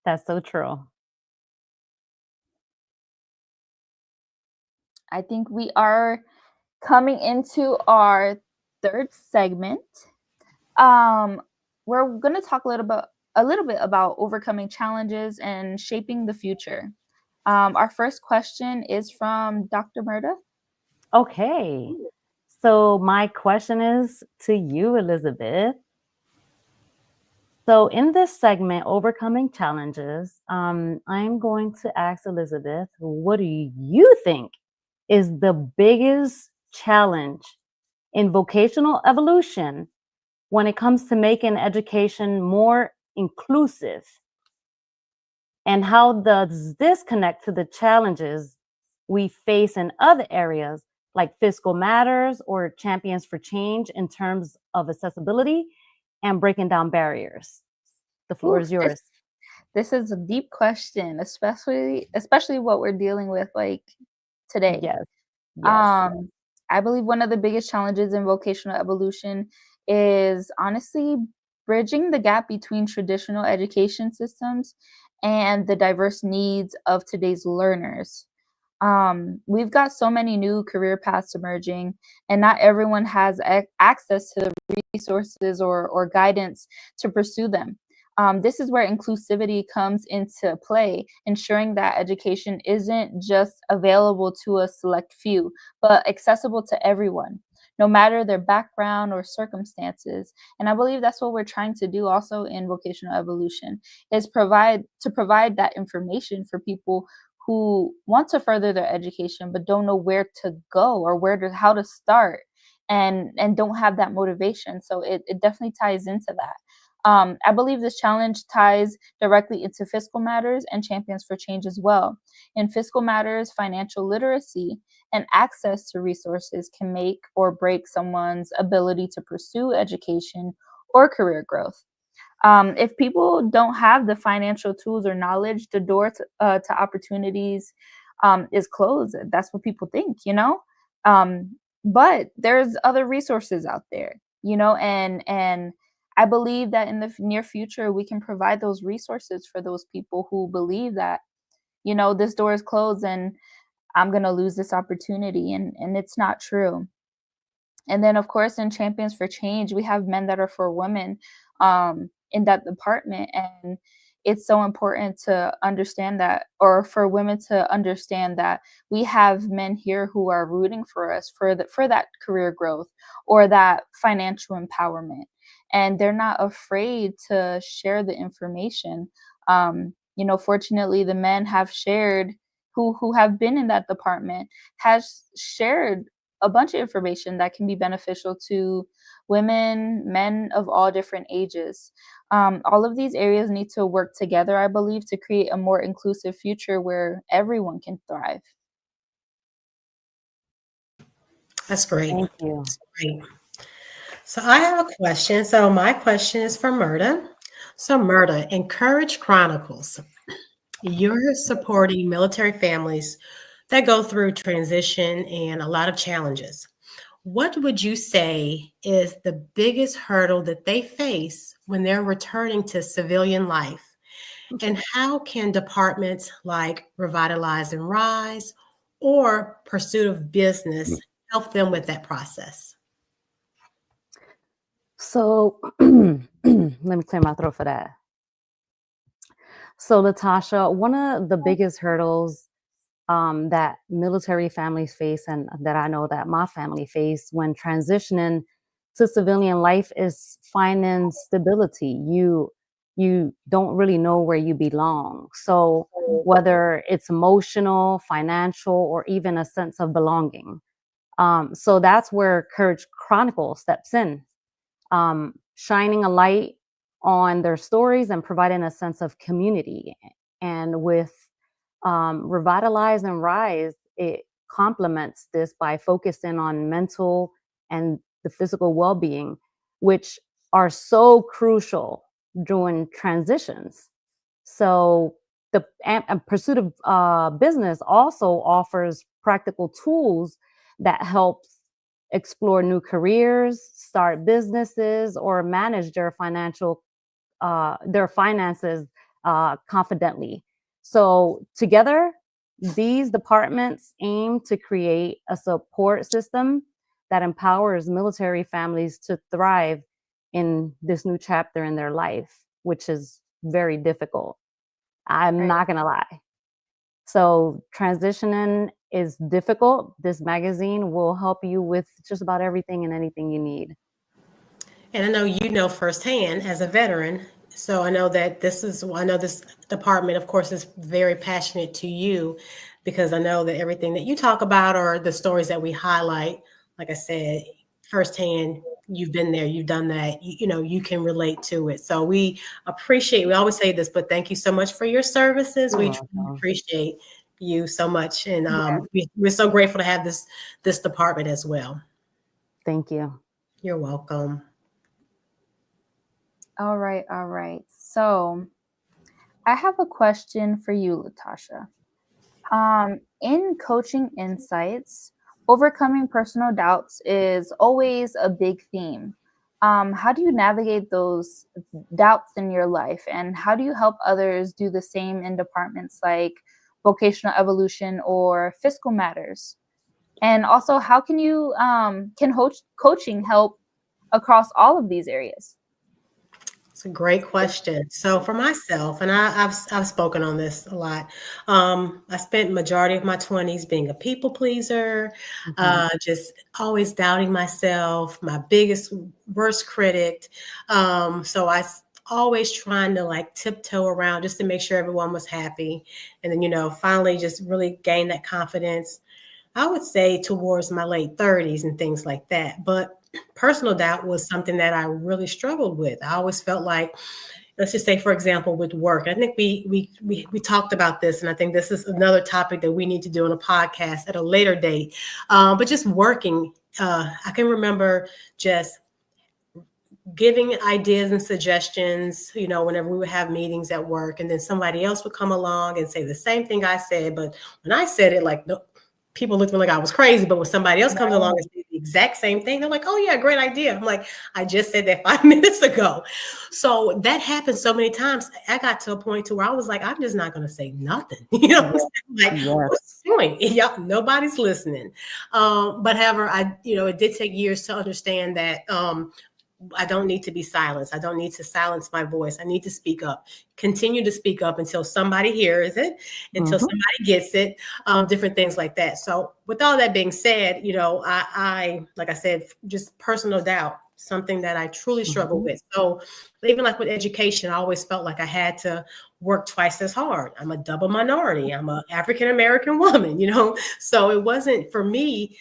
Speaker 3: That's so true.
Speaker 1: I think we are coming into our third segment. Um, we're going to talk a little bit about overcoming challenges and shaping the future. Our first question is from Dr. Mirta.
Speaker 3: Okay. So my question is to you, Elizabeth. So in this segment, overcoming challenges, I'm going to ask Elizabeth, what do you think is the biggest challenge in vocational evolution when it comes to making education more inclusive? And how does this connect to the challenges we face in other areas like Fiscal Matters or Champions for Change in terms of accessibility and breaking down barriers? The floor
Speaker 1: Ooh,
Speaker 3: is
Speaker 1: this
Speaker 3: yours.
Speaker 1: this is a deep question, especially what we're dealing with like today.
Speaker 3: Yes, yes,
Speaker 1: Um, I believe one of the biggest challenges in vocational evolution is honestly bridging the gap between traditional education systems and the diverse needs of today's learners. We've got so many new career paths emerging, and not everyone has access to the resources or guidance to pursue them. This is where inclusivity comes into play, ensuring that education isn't just available to a select few, but accessible to everyone, no matter their background or circumstances. And I believe that's what we're trying to do also in vocational evolution is provide that information for people who want to further their education but don't know where to go or how to start and don't have that motivation. So it definitely ties into that. I believe this challenge ties directly into Fiscal Matters and Champions for Change as well. In Fiscal Matters, financial literacy and access to resources can make or break someone's ability to pursue education or career growth. If people don't have the financial tools or knowledge, the door to opportunities is closed. That's what people think. But there's other resources out there, and I believe that in the near future we can provide those resources for those people who believe that this door is closed and I'm gonna lose this opportunity, and it's not true. And then, of course, in Champions for Change, we have men that are for women in that department. And it's so important to understand that, or for women to understand that we have men here who are rooting for us for that career growth or that financial empowerment. And they're not afraid to share the information. Fortunately, the men have shared who have been in that department has shared a bunch of information that can be beneficial to women, men of all different ages. All of these areas need to work together, I believe, to create a more inclusive future where everyone can thrive.
Speaker 2: That's great.
Speaker 3: thank you.
Speaker 2: That's great. So I have a question. So my question is for Mirta. So Mirta, encourage Chronicles. You're supporting military families that go through transition and a lot of challenges. What would you say is the biggest hurdle that they face when they're returning to civilian life? And how can departments like Revitalize and Rise or Pursuit of Business help them with that process?
Speaker 3: So let me clear my throat for that. So, Latasha, one of the biggest hurdles that military families face, and that I know that my family faced when transitioning to civilian life, is finding stability. You don't really know where you belong. So whether it's emotional, financial, or even a sense of belonging. So that's where Courage Chronicles steps in, shining a light on their stories and providing a sense of community. And with Revitalize and Rise, it complements this by focusing on mental and the physical well-being, which are so crucial during transitions. So the and Pursuit of Business also offers practical tools that help explore new careers, start businesses, or manage their finances confidently. So together, these departments aim to create a support system that empowers military families to thrive in this new chapter in their life, which is very difficult. I'm
Speaker 1: Right.
Speaker 3: not going to lie. So transitioning is difficult. This magazine will help you with just about everything and anything you need.
Speaker 2: And I know you know firsthand as a veteran. So I know that I know this department, of course, is very passionate to you because I know that everything that you talk about or the stories that we highlight, like I said, firsthand, you've been there, you've done that, you know, you can relate to it. So we always say this, but thank you so much for your services. We
Speaker 3: You're
Speaker 2: truly
Speaker 3: welcome.
Speaker 2: appreciate you so much. And we're so grateful to have this department as well.
Speaker 3: Thank you.
Speaker 2: You're welcome.
Speaker 1: All right, all right. So I have a question for you, Latasha. In coaching insights, overcoming personal doubts is always a big theme. How do you navigate those doubts in your life, and how do you help others do the same in departments like Vocational Evolution or Fiscal Matters? And also, how can coaching help across all of these areas?
Speaker 2: It's a great question. So for myself, and I've spoken on this a lot. I spent majority of my 20s being a people pleaser,
Speaker 3: Mhm.
Speaker 2: just always doubting myself, my biggest worst critic. So always trying to like tiptoe around just to make sure everyone was happy, and then finally just really gain that confidence. I would say towards my late 30s and things like that. But personal doubt was something that I really struggled with. I always felt like, let's just say, for example, with work. I think we talked about this, and I think this is another topic that we need to do on a podcast at a later date. But just working, I can remember just giving ideas and suggestions, whenever we would have meetings at work, and then somebody else would come along and say the same thing I said. But when I said it, like, no, people looked at me like I was crazy. But when somebody else comes along and says the exact same thing, they're like, oh yeah, great idea. I'm like, I just said that 5 minutes ago. So that happened so many times. I got to a point to where I was like, I'm just not going to say nothing. Like, what's
Speaker 3: Yes.
Speaker 2: the point? Yeah, nobody's listening. But however, it did take years to understand that I don't need to be silenced. I don't need to silence my voice. I need to speak up, continue to speak up until somebody hears it, until
Speaker 3: Mhm.
Speaker 2: somebody gets it, different things like that. So with all that being said, I like I said, just personal doubt, something that I truly struggle
Speaker 3: Mhm.
Speaker 2: with. So even like with education, I always felt like I had to work twice as hard. I'm a double minority. I'm an African-American woman, so it wasn't for me.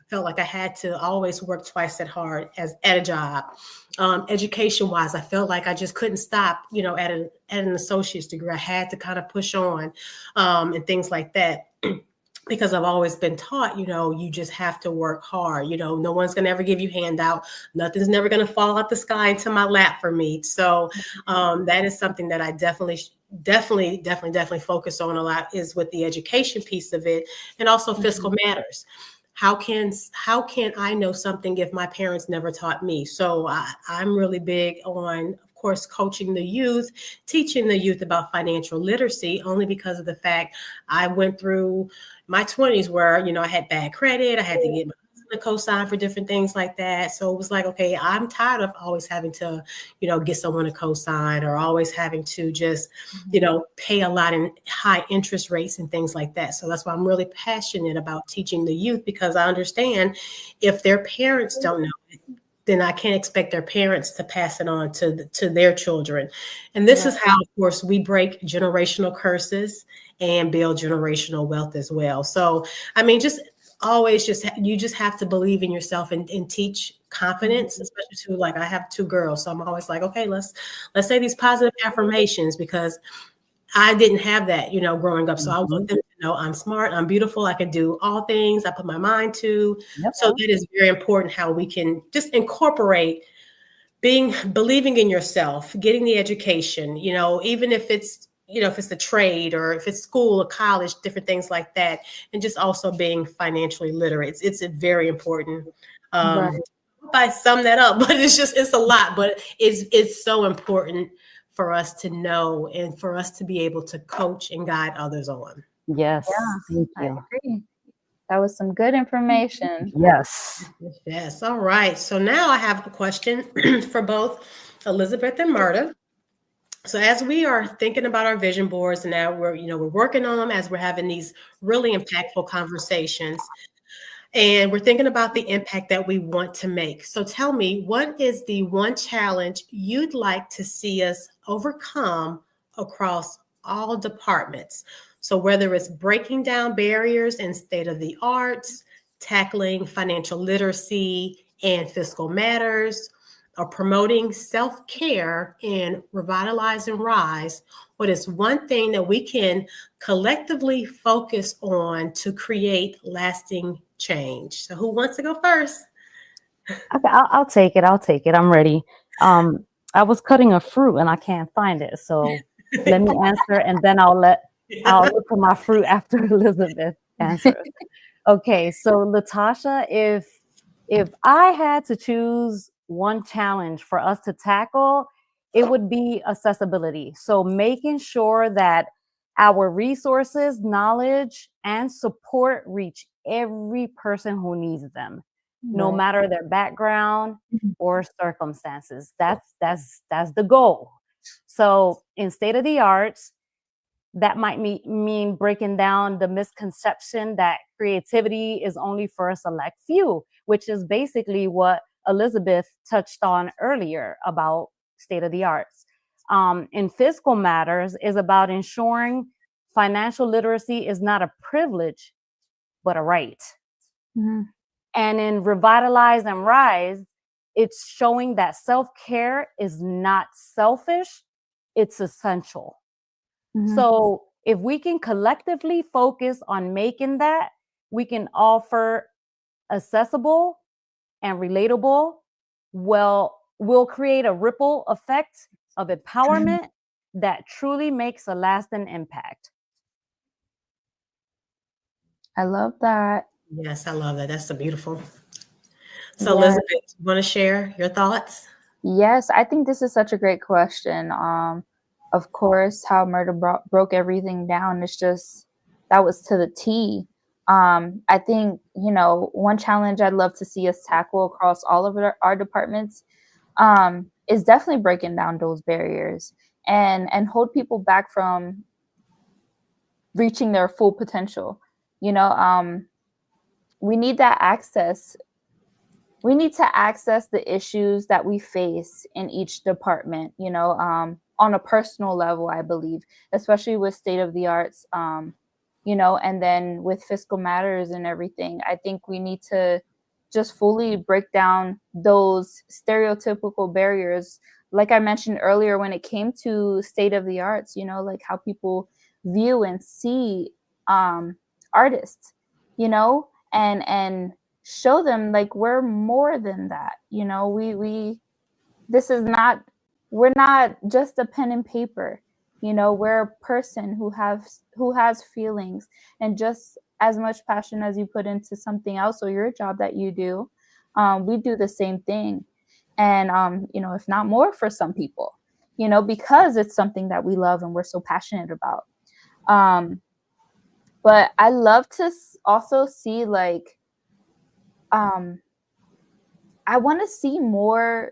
Speaker 2: Felt like I had to always work twice as hard as at a job. Education wise, I felt like I just couldn't stop, at an associate's degree. I had to kind of push on, and things like that. Because I've always been taught, you just have to work hard. No one's going to ever give you handout. Nothing's never going to fall out the sky into my lap for me. So that is something that I definitely definitely focus on a lot is with the education piece of it, and also fiscal matters. How can I know something if my parents never taught me? So I'm really big on, of course, coaching the youth, teaching the youth about financial literacy, only because of the fact I went through my 20s where, I had bad credit. I had to get my husband to co-sign for different things like that. So it was like, okay, I'm tired of always having to, get someone to co-sign, or always having to just, pay a lot in high interest rates and things like that. So that's why I'm really passionate about teaching the youth, because I understand if their parents don't know it, then I can't expect their parents to pass it on to their children. And this is how, of course, we break generational curses and build generational wealth as well. So, I mean, just always you just have to believe in yourself and teach confidence, especially to, like, I have 2 girls. So I'm always like, okay, let's say these positive affirmations, because I didn't have that, growing up. So I want them to know I'm smart, I'm beautiful, I can do all things I put my mind to.
Speaker 3: Yep.
Speaker 2: So that is very important, how we can just incorporate believing in yourself, getting the education, even if it's, if it's the trade, or if it's school or college, different things like that. And just also being financially literate. It's very important.
Speaker 1: Right.
Speaker 2: If I sum that up, but it's a lot, but it's so important for us to know, and for us to be able to coach and guide others on.
Speaker 3: Yes. Thank
Speaker 1: I
Speaker 3: you.
Speaker 1: agree. That was some good information.
Speaker 3: Yes.
Speaker 2: Yes. All right. So now I have a question for both Elizabeth and Mirta. So as we are thinking about our vision boards, and now we're working on them, as we're having these really impactful conversations, and we're thinking about the impact that we want to make. So tell me, what is the one challenge you'd like to see us overcome across all departments? So whether it's breaking down barriers in state of the arts, tackling financial literacy and fiscal matters, or promoting self-care in Revitalize and Rise, what is one thing that we can collectively focus on to create lasting change? So who wants to go first?
Speaker 3: Okay, I'll take it. I'll take it. I'm ready. I was cutting a fruit and I can't find it. So let me answer, and then I'll look for my fruit after Elizabeth answers. Okay, so Latasha, if I had to choose one challenge for us to tackle, it would be accessibility. So making sure that our resources, knowledge, and support reach every person who needs them, no
Speaker 1: Right.
Speaker 3: matter their background or circumstances. That's the goal. So in state of the arts, that might mean breaking down the misconception that creativity is only for a select few, which is basically what Elizabeth touched on earlier about state of the arts. In fiscal matters is about ensuring financial literacy is not a privilege, but a right.
Speaker 1: Mhm.
Speaker 3: And in Revitalize and Rise, it's showing that self-care is not selfish, it's essential.
Speaker 1: Mhm.
Speaker 3: So if we can collectively focus on making that, we can offer accessible and relatable, we'll create a ripple effect of empowerment that truly makes a lasting impact.
Speaker 1: I love that.
Speaker 2: Yes, I love that. That's so beautiful. So
Speaker 1: Yeah.
Speaker 2: Elizabeth, you want to share your thoughts?
Speaker 1: Yes, I think this is such a great question. Of course, how murder broke everything down. It's just that was to the T. I think, one challenge I'd love to see us tackle across all of our departments is definitely breaking down those barriers and hold people back from reaching their full potential. We need that access. We need to access the issues that we face in each department, on a personal level, I believe, especially with state of the arts, and then with fiscal matters and everything. I think we need to just fully break down those stereotypical barriers. Like I mentioned earlier, when it came to state of the arts, like how people view and see artists, and show them like we're more than that. We this is not, we're not just a pen and paper. You know, we're a person who has feelings, and just as much passion as you put into something else or your job that you do, we do the same thing. And you know, if not more for some people, you know, because it's something that we love and we're so passionate about. Um, but I love to also see like um I want to see more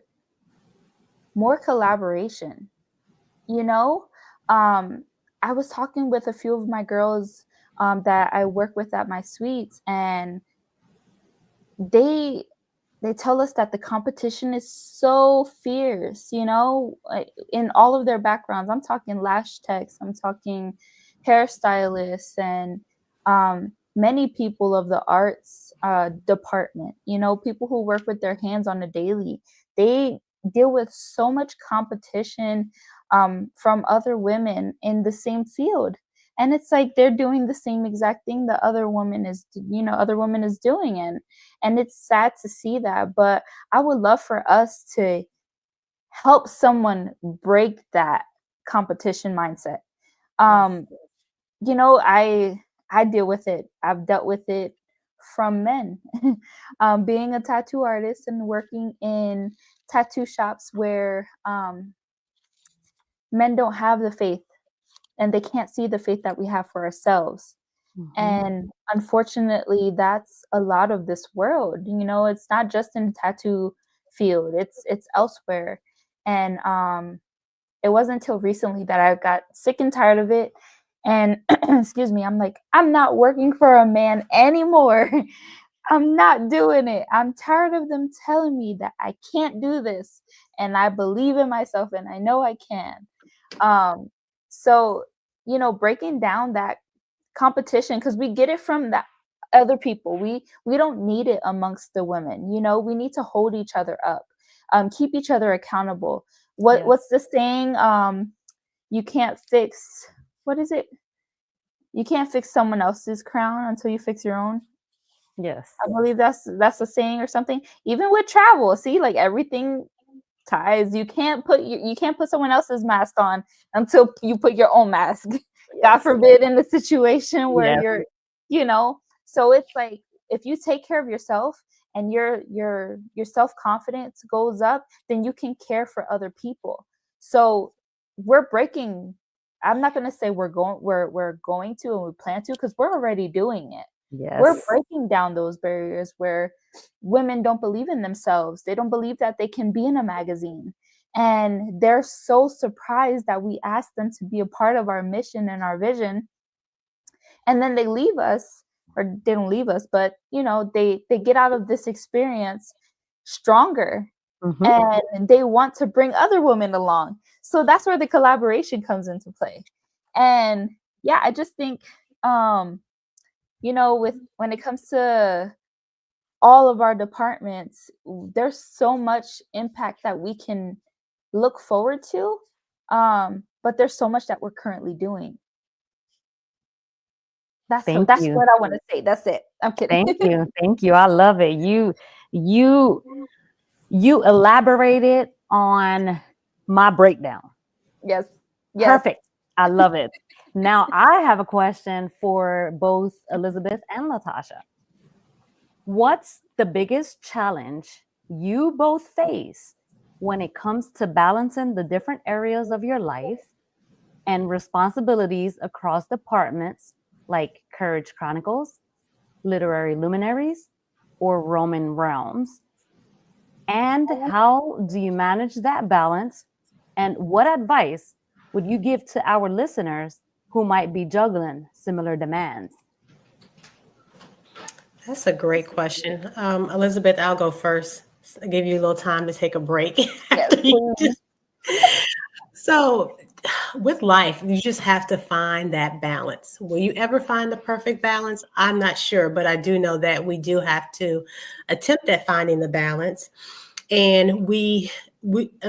Speaker 1: collaboration, you know. um I was talking with a few of my girls that I work with at my suites, and they they tell us that the competition is so fierce, you know, in all of their backgrounds. I'm talking lash techs, I'm talking hairstylists, and many people of the arts department, you know, people who work with their hands on a daily. They deal with so much competition from other women in the same field. And it's like they're doing the same exact thing the other woman is, you know, other woman is doing. And it's sad to see that, but I would love for us to help someone break that competition mindset.
Speaker 3: Yes.
Speaker 1: um you know, I deal with it, I've dealt with it from men. Being a tattoo artist and working in tattoo shops where men don't have the faith, and they can't see the faith that we have for ourselves.
Speaker 3: Mhm.
Speaker 1: And unfortunately, that's a lot of this world. You know, it's not just in the tattoo field, it's elsewhere. And it wasn't until recently that I got sick and tired of it. And excuse me, I'm like, I'm not working for a man anymore. I'm not doing it. I'm tired of them telling me that I can't do this. And I believe in myself and I know I can. Um, so, you know, breaking down that competition, because we get it from the other people. We don't need it amongst the women. You know, we need to hold each other up, keep each other accountable. What's
Speaker 3: Yes.
Speaker 1: the saying? You can't fix, what is it? You can't fix someone else's crown until you fix your own.
Speaker 3: Yes.
Speaker 1: I believe that's a saying or something. Even with travel, see, like everything ties. You can't put someone else's mask on until you put your own mask. God
Speaker 3: Yes.
Speaker 1: forbid in the situation where
Speaker 3: Yes.
Speaker 1: you're, you know. So it's like if you take care of yourself and your self-confidence goes up, then you can care for other people. So we're breaking, I'm not going to say we're going to and we plan to, because we're already doing it. We're
Speaker 3: Yes.
Speaker 1: breaking down those barriers where women don't believe in themselves. They don't believe that they can be in a magazine. And they're so surprised that we ask them to be a part of our mission and our vision. And then they leave us, or they don't leave us, but you know, they get out of this experience stronger,
Speaker 3: Mhm.
Speaker 1: and they want to bring other women along. So that's where the collaboration comes into play. And yeah, I just think you know, with when it comes to all of our departments, there's so much impact that we can look forward to. But there's so much that we're currently doing.
Speaker 3: Thank
Speaker 1: That's
Speaker 3: you.
Speaker 1: what I want to say. That's it. I'm kidding.
Speaker 3: Thank you. Thank you. I love it. You you elaborated on my breakdown.
Speaker 1: Yes. Yes.
Speaker 3: Perfect. I love it. Now I have a question for both Elizabeth and Latasha. What's the biggest challenge you both face when it comes to balancing the different areas of your life and responsibilities across departments like Courage Chronicles, Literary Luminaries, or Roman Realms? And how do you manage that balance? And what advice would you give to our listeners who might be juggling similar demands?
Speaker 2: That's a great question. Elizabeth, I'll go first. I'll give you a little time to take a break
Speaker 1: Yes,
Speaker 2: after you
Speaker 1: please.
Speaker 2: just. So, with life, you just have to find that balance. Will you ever find the perfect balance? I'm not sure, but I do know that we do have to attempt at finding the balance. And I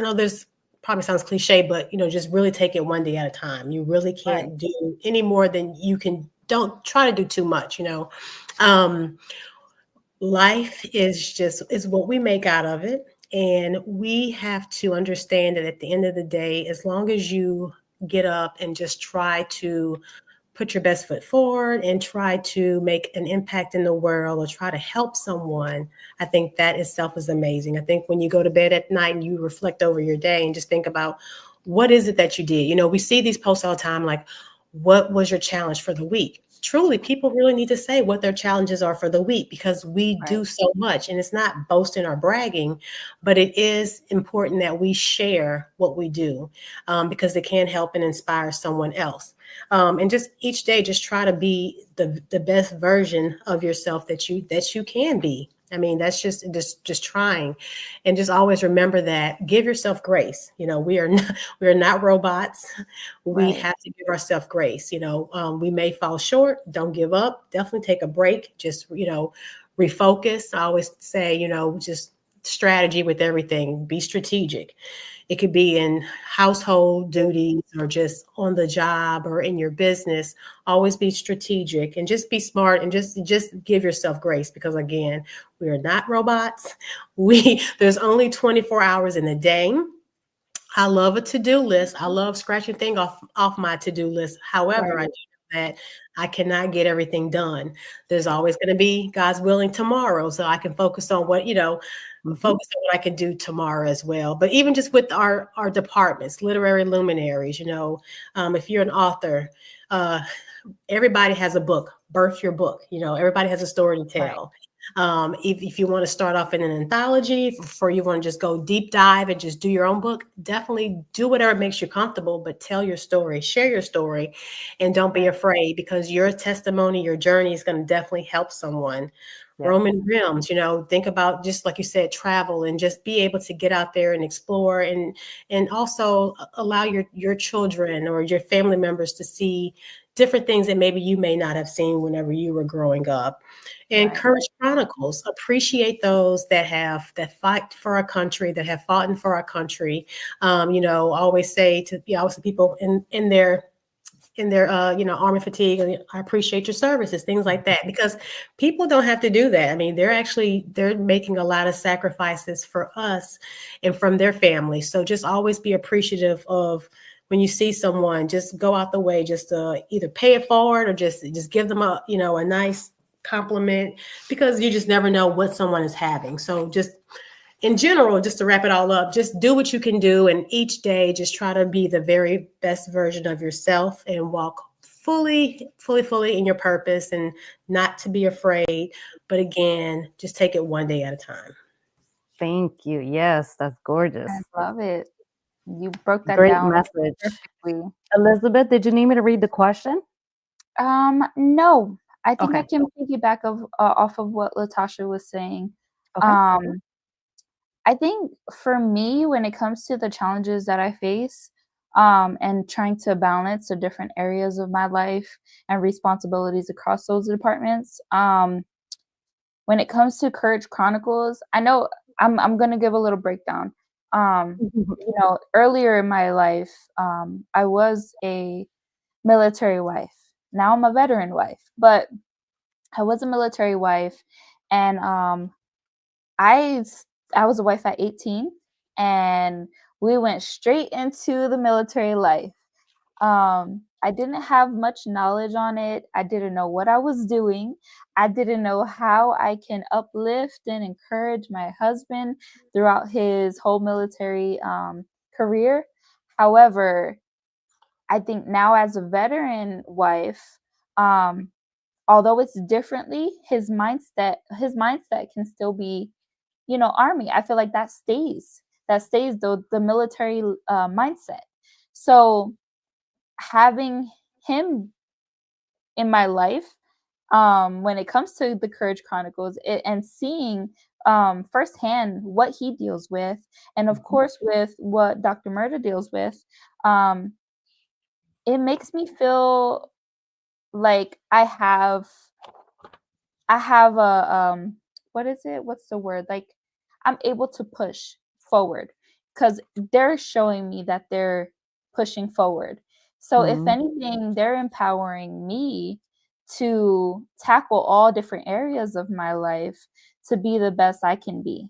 Speaker 2: know this probably sounds cliche, but just really take it one day at a time. You really
Speaker 1: Right.
Speaker 2: can't do any more than you can. Don't try to do too much. Um, Life is what we make out of it, and we have to understand that at the end of the day, as long as you get up and just try to put your best foot forward and try to make an impact in the world or try to help someone, I think that itself is amazing. I think when you go to bed at night and you reflect over your day and just think about what is it that you did? You know, we see these posts all the time like, what was your challenge for the week? Truly, people really need to say what their challenges are for the week because we do so much. And it's not boasting or bragging, but it is important that we share what we do because it can help and inspire someone else. And just each day, just try to be the best version of yourself that you can be. I mean, that's just trying, and just always remember that. Give yourself grace. You know, we are not robots. We have to give ourselves grace. You know, we may fall short. Don't give up. Definitely take a break. Just refocus. I always say, just strategy with everything. Be strategic. It could be in household duties or just on the job or in your business. Always be strategic and just be smart and just give yourself grace because again, we are not robots. There's only 24 hours in a day. I love a to-do list. I love scratching things off my to-do list. However, I do know that I cannot get everything done. There's always going to be God's willing tomorrow, so I can focus on what focus on what I can do tomorrow as well. But even just with our departments, literary luminaries, if you're an author, everybody has a book. Birth your book. Everybody has a story to tell. If you want to start off in an anthology, or you want to just go deep dive and just do your own book, definitely do whatever makes you comfortable, but tell your story, share your story, and don't be afraid because your testimony, your journey is going to definitely help someone. Roman realms, think about, just like you said, travel and just be able to get out there and explore and also allow your children or your family members to see different things that maybe you may not have seen whenever you were growing up. And Courage Chronicles, appreciate those that fight for our country, that have fought for our country. I always say to people in their army fatigue, and I appreciate your services, things like that, because people don't have to do that. I mean, they're making a lot of sacrifices for us and from their families. So just always be appreciative of when you see someone, just go out the way, just to either pay it forward or just give them a nice compliment, because you just never know what someone is having. So just in general, just to wrap it all up, just do what you can do. And each day, just try to be the very best version of yourself and walk fully in your purpose and not to be afraid. But again, just take it one day at a time.
Speaker 3: Thank you. Yes, that's gorgeous.
Speaker 1: I love it. You broke that
Speaker 3: Great
Speaker 1: down
Speaker 3: message.
Speaker 1: perfectly.
Speaker 3: Elizabeth, did you need me to read the question?
Speaker 1: No, I think I
Speaker 3: Okay.
Speaker 1: can piggyback off of what Latasha was saying.
Speaker 3: Okay.
Speaker 1: I think for me, when it comes to the challenges that I face, and trying to balance the different areas of my life and responsibilities across those departments, when it comes to Courage Chronicles, I know I'm gonna give a little breakdown. Earlier in my life, I was a military wife. Now I'm a veteran wife, but I was a military wife, and I was a wife at 18, and we went straight into the military life. I didn't have much knowledge on it. I didn't know what I was doing. I didn't know how I can uplift and encourage my husband throughout his whole military career. However, I think now as a veteran wife, although it's differently, his mindset can still be, army. I feel like that stays the military mindset. So having him in my life, when it comes to the Courage Chronicles, and seeing firsthand what he deals with, and of course with what Dr. Mirta deals with, it makes me feel like I have a what is it? What's the word? Like, I'm able to push forward because they're showing me that they're pushing forward. So if anything, they're empowering me to tackle all different areas of my life to be the best I can be.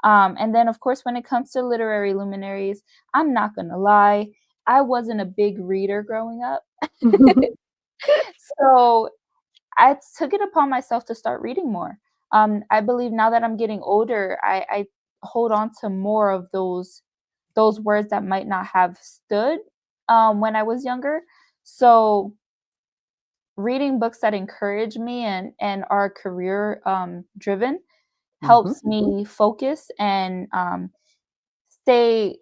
Speaker 1: And then, of course, when it comes to literary luminaries, I'm not going to lie. I wasn't a big reader growing up. So I took it upon myself to start reading more. I believe now that I'm getting older, I hold on to more of those words that might not have stood when I was younger. So reading books that encourage me and are career driven
Speaker 3: Mhm.
Speaker 1: helps me focus and stay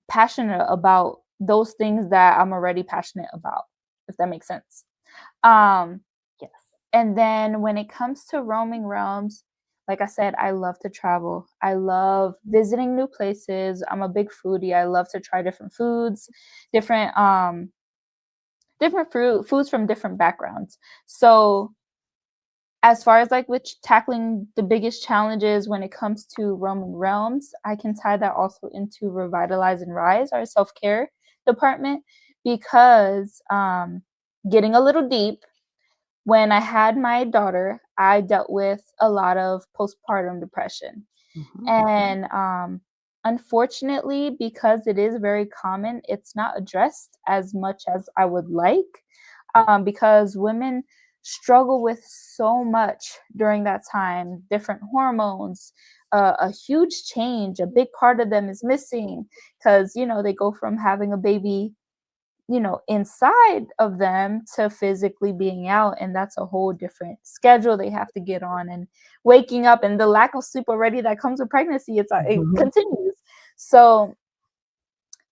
Speaker 1: passionate about those things that I'm already passionate about, if that makes sense. Um,
Speaker 3: Yes.
Speaker 1: and then when it comes to roaming realms, like I said, I love to travel. I love visiting new places. I'm a big foodie. I love to try different foods, different different foods from different backgrounds. So as far as like which tackling the biggest challenges when it comes to roaming realms, I can tie that also into Revitalize and Rise, our self-care department, because getting a little deep, when I had my daughter, I dealt with a lot of postpartum depression.
Speaker 3: Mhm.
Speaker 1: And unfortunately, because it is very common, it's not addressed as much as I would like, because women struggle with so much during that time, different hormones, a huge change. A big part of them is missing because, they go from having a baby inside of them to physically being out. And that's a whole different schedule they have to get on, and waking up and the lack of sleep already that comes with pregnancy. It
Speaker 3: Mhm.
Speaker 1: continues. So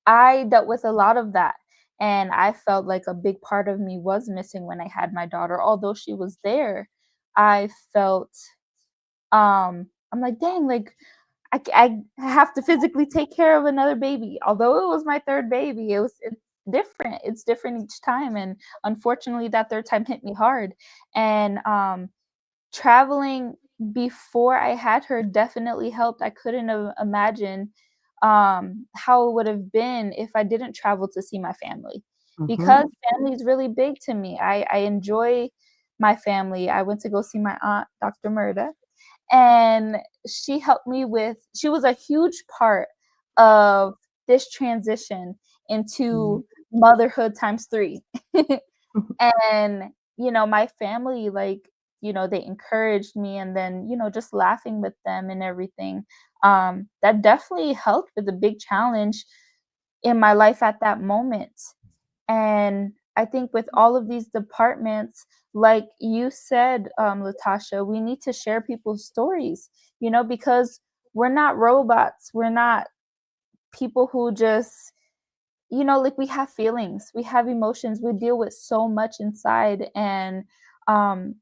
Speaker 1: I dealt with a lot of that. And I felt like a big part of me was missing when I had my daughter. Although she was there, I felt, I'm like, dang, like I have to physically take care of another baby. Although it was my third baby, it's different. It's different each time. And unfortunately, that third time hit me hard. And traveling before I had her definitely helped. I couldn't have imagined how it would have been if I didn't travel to see my family, because
Speaker 3: Mhm.
Speaker 1: family is really big to me. I enjoy my family. I went to go see my aunt, Dr. Mirta, and she was a huge part of this transition into
Speaker 3: Mhm.
Speaker 1: motherhood times 3. And my family, like, they encouraged me, and then just laughing with them and everything, that definitely helped with the big challenge in my life at that moment. And I think with all of these departments, like you said, Latasha, we need to share people's stories, because we're not robots. We're not people who just, like, we have feelings, we have emotions, we deal with so much inside. And um,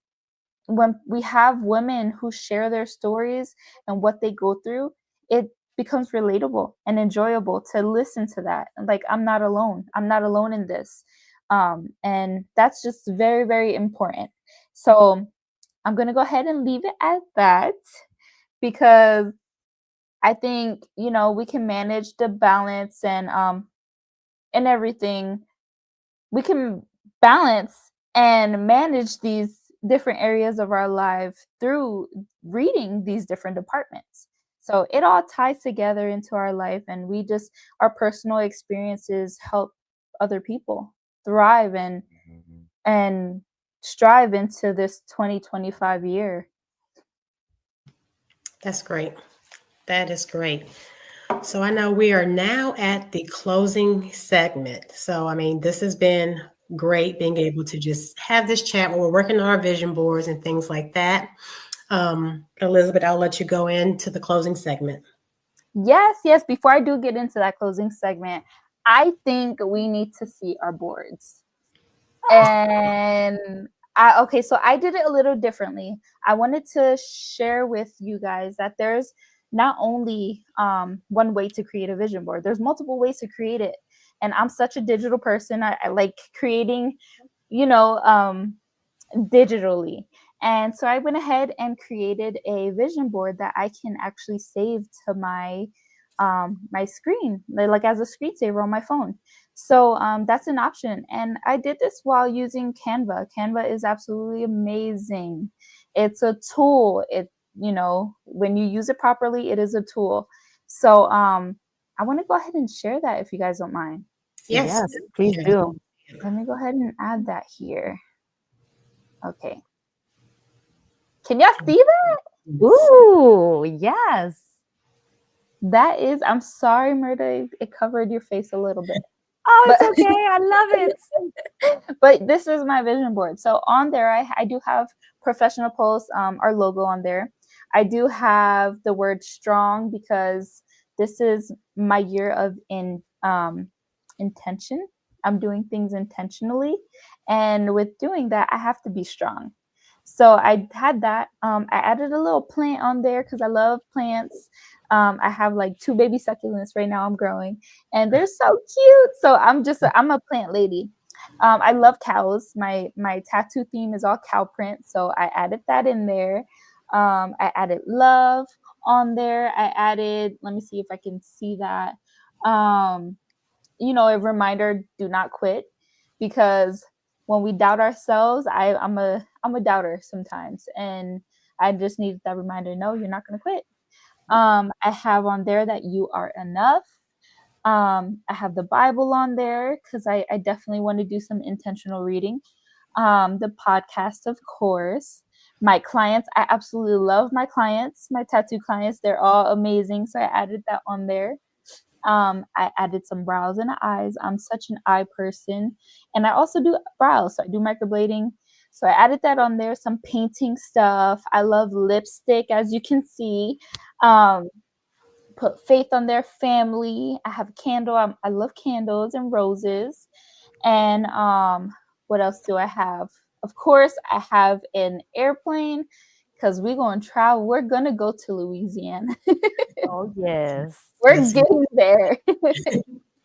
Speaker 1: when we have women who share their stories and what they go through, it becomes relatable and enjoyable to listen to that. And like, I'm not alone. I'm not alone in this. And that's just very, very important. So I'm going to go ahead and leave it at that, because I think, we can manage the balance and everything. We can balance and manage these different areas of our life through reading these different departments. So it all ties together into our life, and our personal experiences help other people thrive and strive into this 2025 year.
Speaker 2: That's great. That is great. So I know we are now at the closing segment. So, I mean, this has been great being able to just have this chat when we're working on our vision boards and things like that. Elizabeth, I'll let you go into the closing segment.
Speaker 1: Yes, yes. Before I do get into that closing segment, I think we need to see our boards. And okay, so I did it a little differently. I wanted to share with you guys that there's not only one way to create a vision board, there's multiple ways to create it. And I'm such a digital person. I like creating, you know, um, digitally. And so I went ahead and created a vision board that I can actually save to my screen, like as a screensaver on my phone. So that's an option. And I did this while using Canva. Canva is absolutely amazing. It's a tool. When you use it properly, it is a tool. So I want to go ahead and share that if you guys don't mind.
Speaker 2: Yes.
Speaker 3: Yes, please do.
Speaker 1: Let me go ahead and add that here. Okay. Can y'all see that?
Speaker 3: Ooh, yes.
Speaker 1: That is, I'm sorry, Mirta, it covered your face a little bit.
Speaker 3: Oh, it's
Speaker 1: But-
Speaker 3: okay. I love it.
Speaker 1: But this is my vision board. So on there, I do have Professional Pulse, our logo on there. I do have the word strong because this is my year of intention. I'm doing things intentionally. And with doing that, I have to be strong. So I had that. I added a little plant on there because I love plants. I have like 2 baby succulents right now I'm growing, and they're so cute. So I'm a plant lady. I love cows. My tattoo theme is all cow print, so I added that in there. I added love on there. I added, let me see if I can see that. A reminder, do not quit, because when we doubt ourselves, I'm a doubter sometimes, and I just needed that reminder. No, you're not going to quit. I have on there that you are enough. I have the Bible on there because I definitely want to do some intentional reading. The podcast, of course. My clients, I absolutely love my clients, my tattoo clients. They're all amazing. So I added that on there. I added some brows and eyes. I'm such an eye person. And I also do brows. So I do microblading. So I added that on there, some painting stuff. I love lipstick, as you can see. Put faith on their family. I have a candle. I love candles and roses. And what else do I have? Of course, I have an airplane because we're going to travel. We're going to go to Louisiana.
Speaker 3: Oh, yes.
Speaker 1: We're getting there.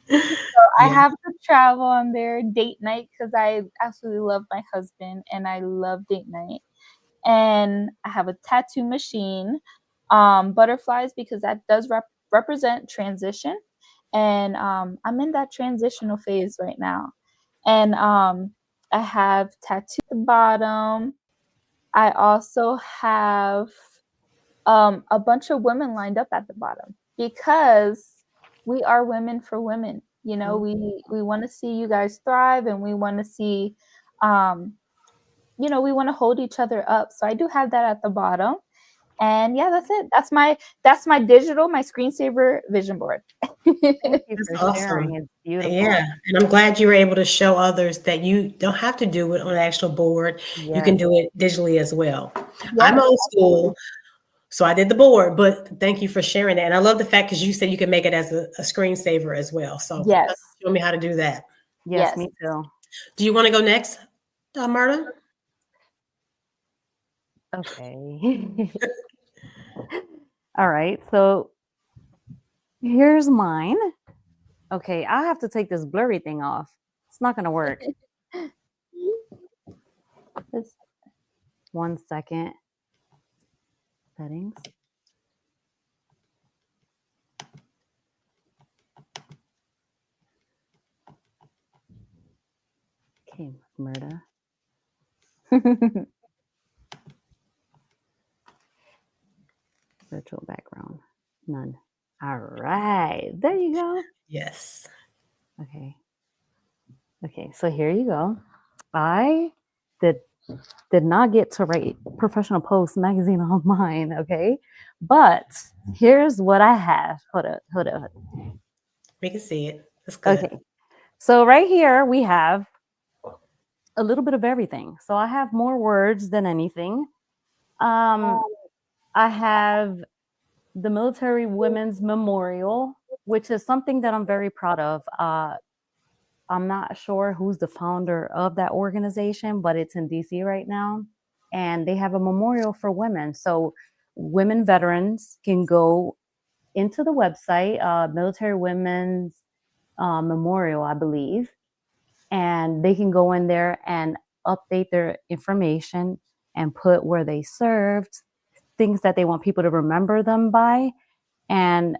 Speaker 1: So I
Speaker 2: Yeah.
Speaker 1: have to travel on there. Date night, because I absolutely love my husband and I love date night. And I have a tattoo machine. Butterflies, because that does represent transition. And I'm in that transitional phase right now. And I have tattoo at the bottom. I also have a bunch of women lined up at the bottom, because we are women for women. We want to see you guys thrive, and we want to see, we want to hold each other up. So I do have that at the bottom. And yeah, that's it. That's my digital, my screensaver vision board.
Speaker 3: Thank you
Speaker 2: That's
Speaker 3: for
Speaker 2: awesome.
Speaker 3: sharing. It's beautiful.
Speaker 2: Yeah, and I'm glad you were able to show others that you don't have to do it on an actual board. You can
Speaker 3: Yes.
Speaker 2: do it digitally as well.
Speaker 1: Yes,
Speaker 2: I'm old school, so I did the board, but thank you for sharing that. And I love the fact, because you said you can make it as a screensaver as well. So
Speaker 1: yes,
Speaker 2: show me how to do that.
Speaker 3: Yes,
Speaker 1: yes.
Speaker 3: me too.
Speaker 2: Do you want to go next, Mirta?
Speaker 3: Okay. All right. So here's mine. Okay, I have to take this blurry thing off. It's not going to work.
Speaker 1: This-
Speaker 3: 1 second. Settings. Okay, Mirta. Virtual background. None. All right. There you go.
Speaker 2: Yes.
Speaker 3: Okay. Okay, so here you go. I did not get to write Professional Post magazine on mine, okay? But here's what I have. Hold up.
Speaker 2: We can see it. That's good.
Speaker 3: Okay. So right here we have a little bit of everything. So I have more words than anything. I have the Military Women's Memorial, which is something that I'm very proud of. I'm not sure who's the founder of that organization, but it's in DC right now. And they have a memorial for women. So women veterans can go into the website, Military Women's Memorial, I believe, and they can go in there and update their information and put where they served, things that they want people to remember them by. And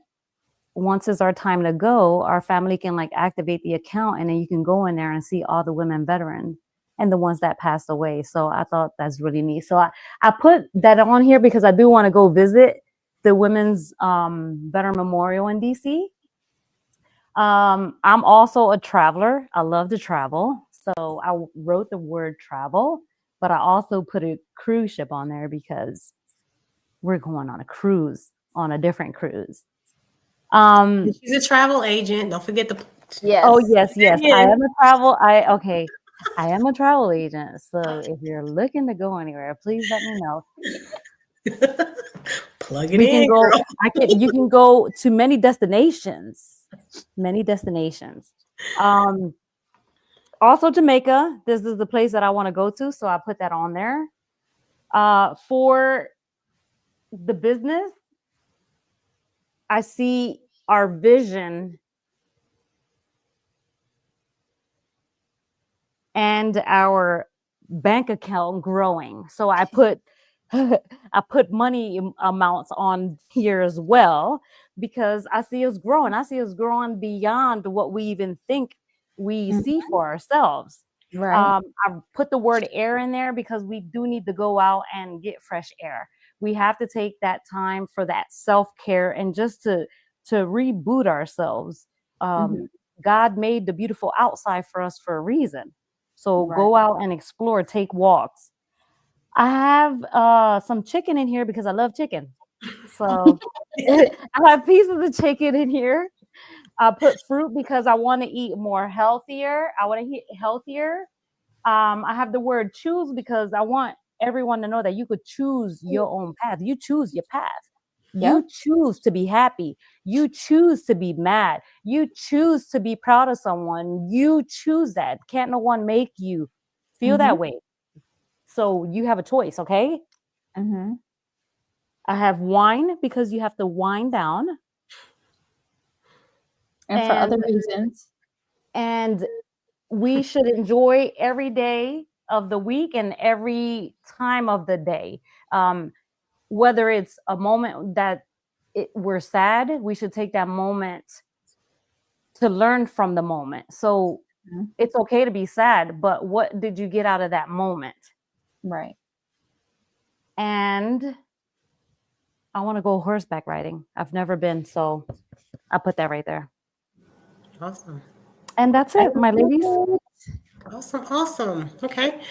Speaker 3: once it's our time to go, our family can activate the account, and then you can go in there and see all the women veterans and the ones that passed away. So I thought that's really neat. So I put that on here because I do want to go visit the Women's Veteran Memorial in DC. I'm also a traveler. I love to travel. So I wrote the word travel, but I also put a cruise ship on there because we're going on a cruise, on a different cruise.
Speaker 2: She's a travel agent. Don't forget the.
Speaker 3: Oh,
Speaker 1: Yes.
Speaker 3: yes. I am a I am a travel agent. So if you're looking to go anywhere, please let me know.
Speaker 2: Plug it
Speaker 3: We can
Speaker 2: in,
Speaker 3: go,
Speaker 2: girl.
Speaker 3: you can go to many destinations. Many destinations. Also Jamaica. This is the place that I want to go to. So I put that on there. For the business, I see our vision and our bank account growing. So I put I put money amounts on here as well because I see us growing. I see us growing beyond what we even think we see for ourselves.
Speaker 1: Right.
Speaker 3: I put the word air in there because we do need to go out and get fresh air. We have to take that time for that self-care and just to reboot ourselves.
Speaker 1: Mhm.
Speaker 3: God made the beautiful outside for us for a reason. So
Speaker 1: Right.
Speaker 3: go out and explore, take walks. I have some chicken in here because I love chicken. So I have pieces of chicken in here. I put fruit because I want to eat more healthier. I want to eat healthier. I have the word choose because I want everyone to know that you could choose your own path. You choose your path.
Speaker 1: Yep.
Speaker 3: You choose to be happy. You choose to be mad. You choose to be proud of someone. You choose that. Can't no one make you feel
Speaker 1: Mhm.
Speaker 3: that way. So you have a choice, okay?
Speaker 1: Mhm.
Speaker 3: I have wine because you have to wind down.
Speaker 1: And for other
Speaker 3: And
Speaker 1: reasons.
Speaker 3: we should enjoy every day of the week and every time of the day. Whether it's a moment that we're sad, we should take that moment to learn from the moment. So
Speaker 1: Mhm.
Speaker 3: it's okay to be sad, but what did you get out of that moment?
Speaker 1: Right.
Speaker 3: And I want to go horseback riding. I've never been, so I put that right there.
Speaker 2: Awesome.
Speaker 3: And that's
Speaker 1: I
Speaker 3: it, my ladies.
Speaker 1: love
Speaker 2: Awesome. Okay.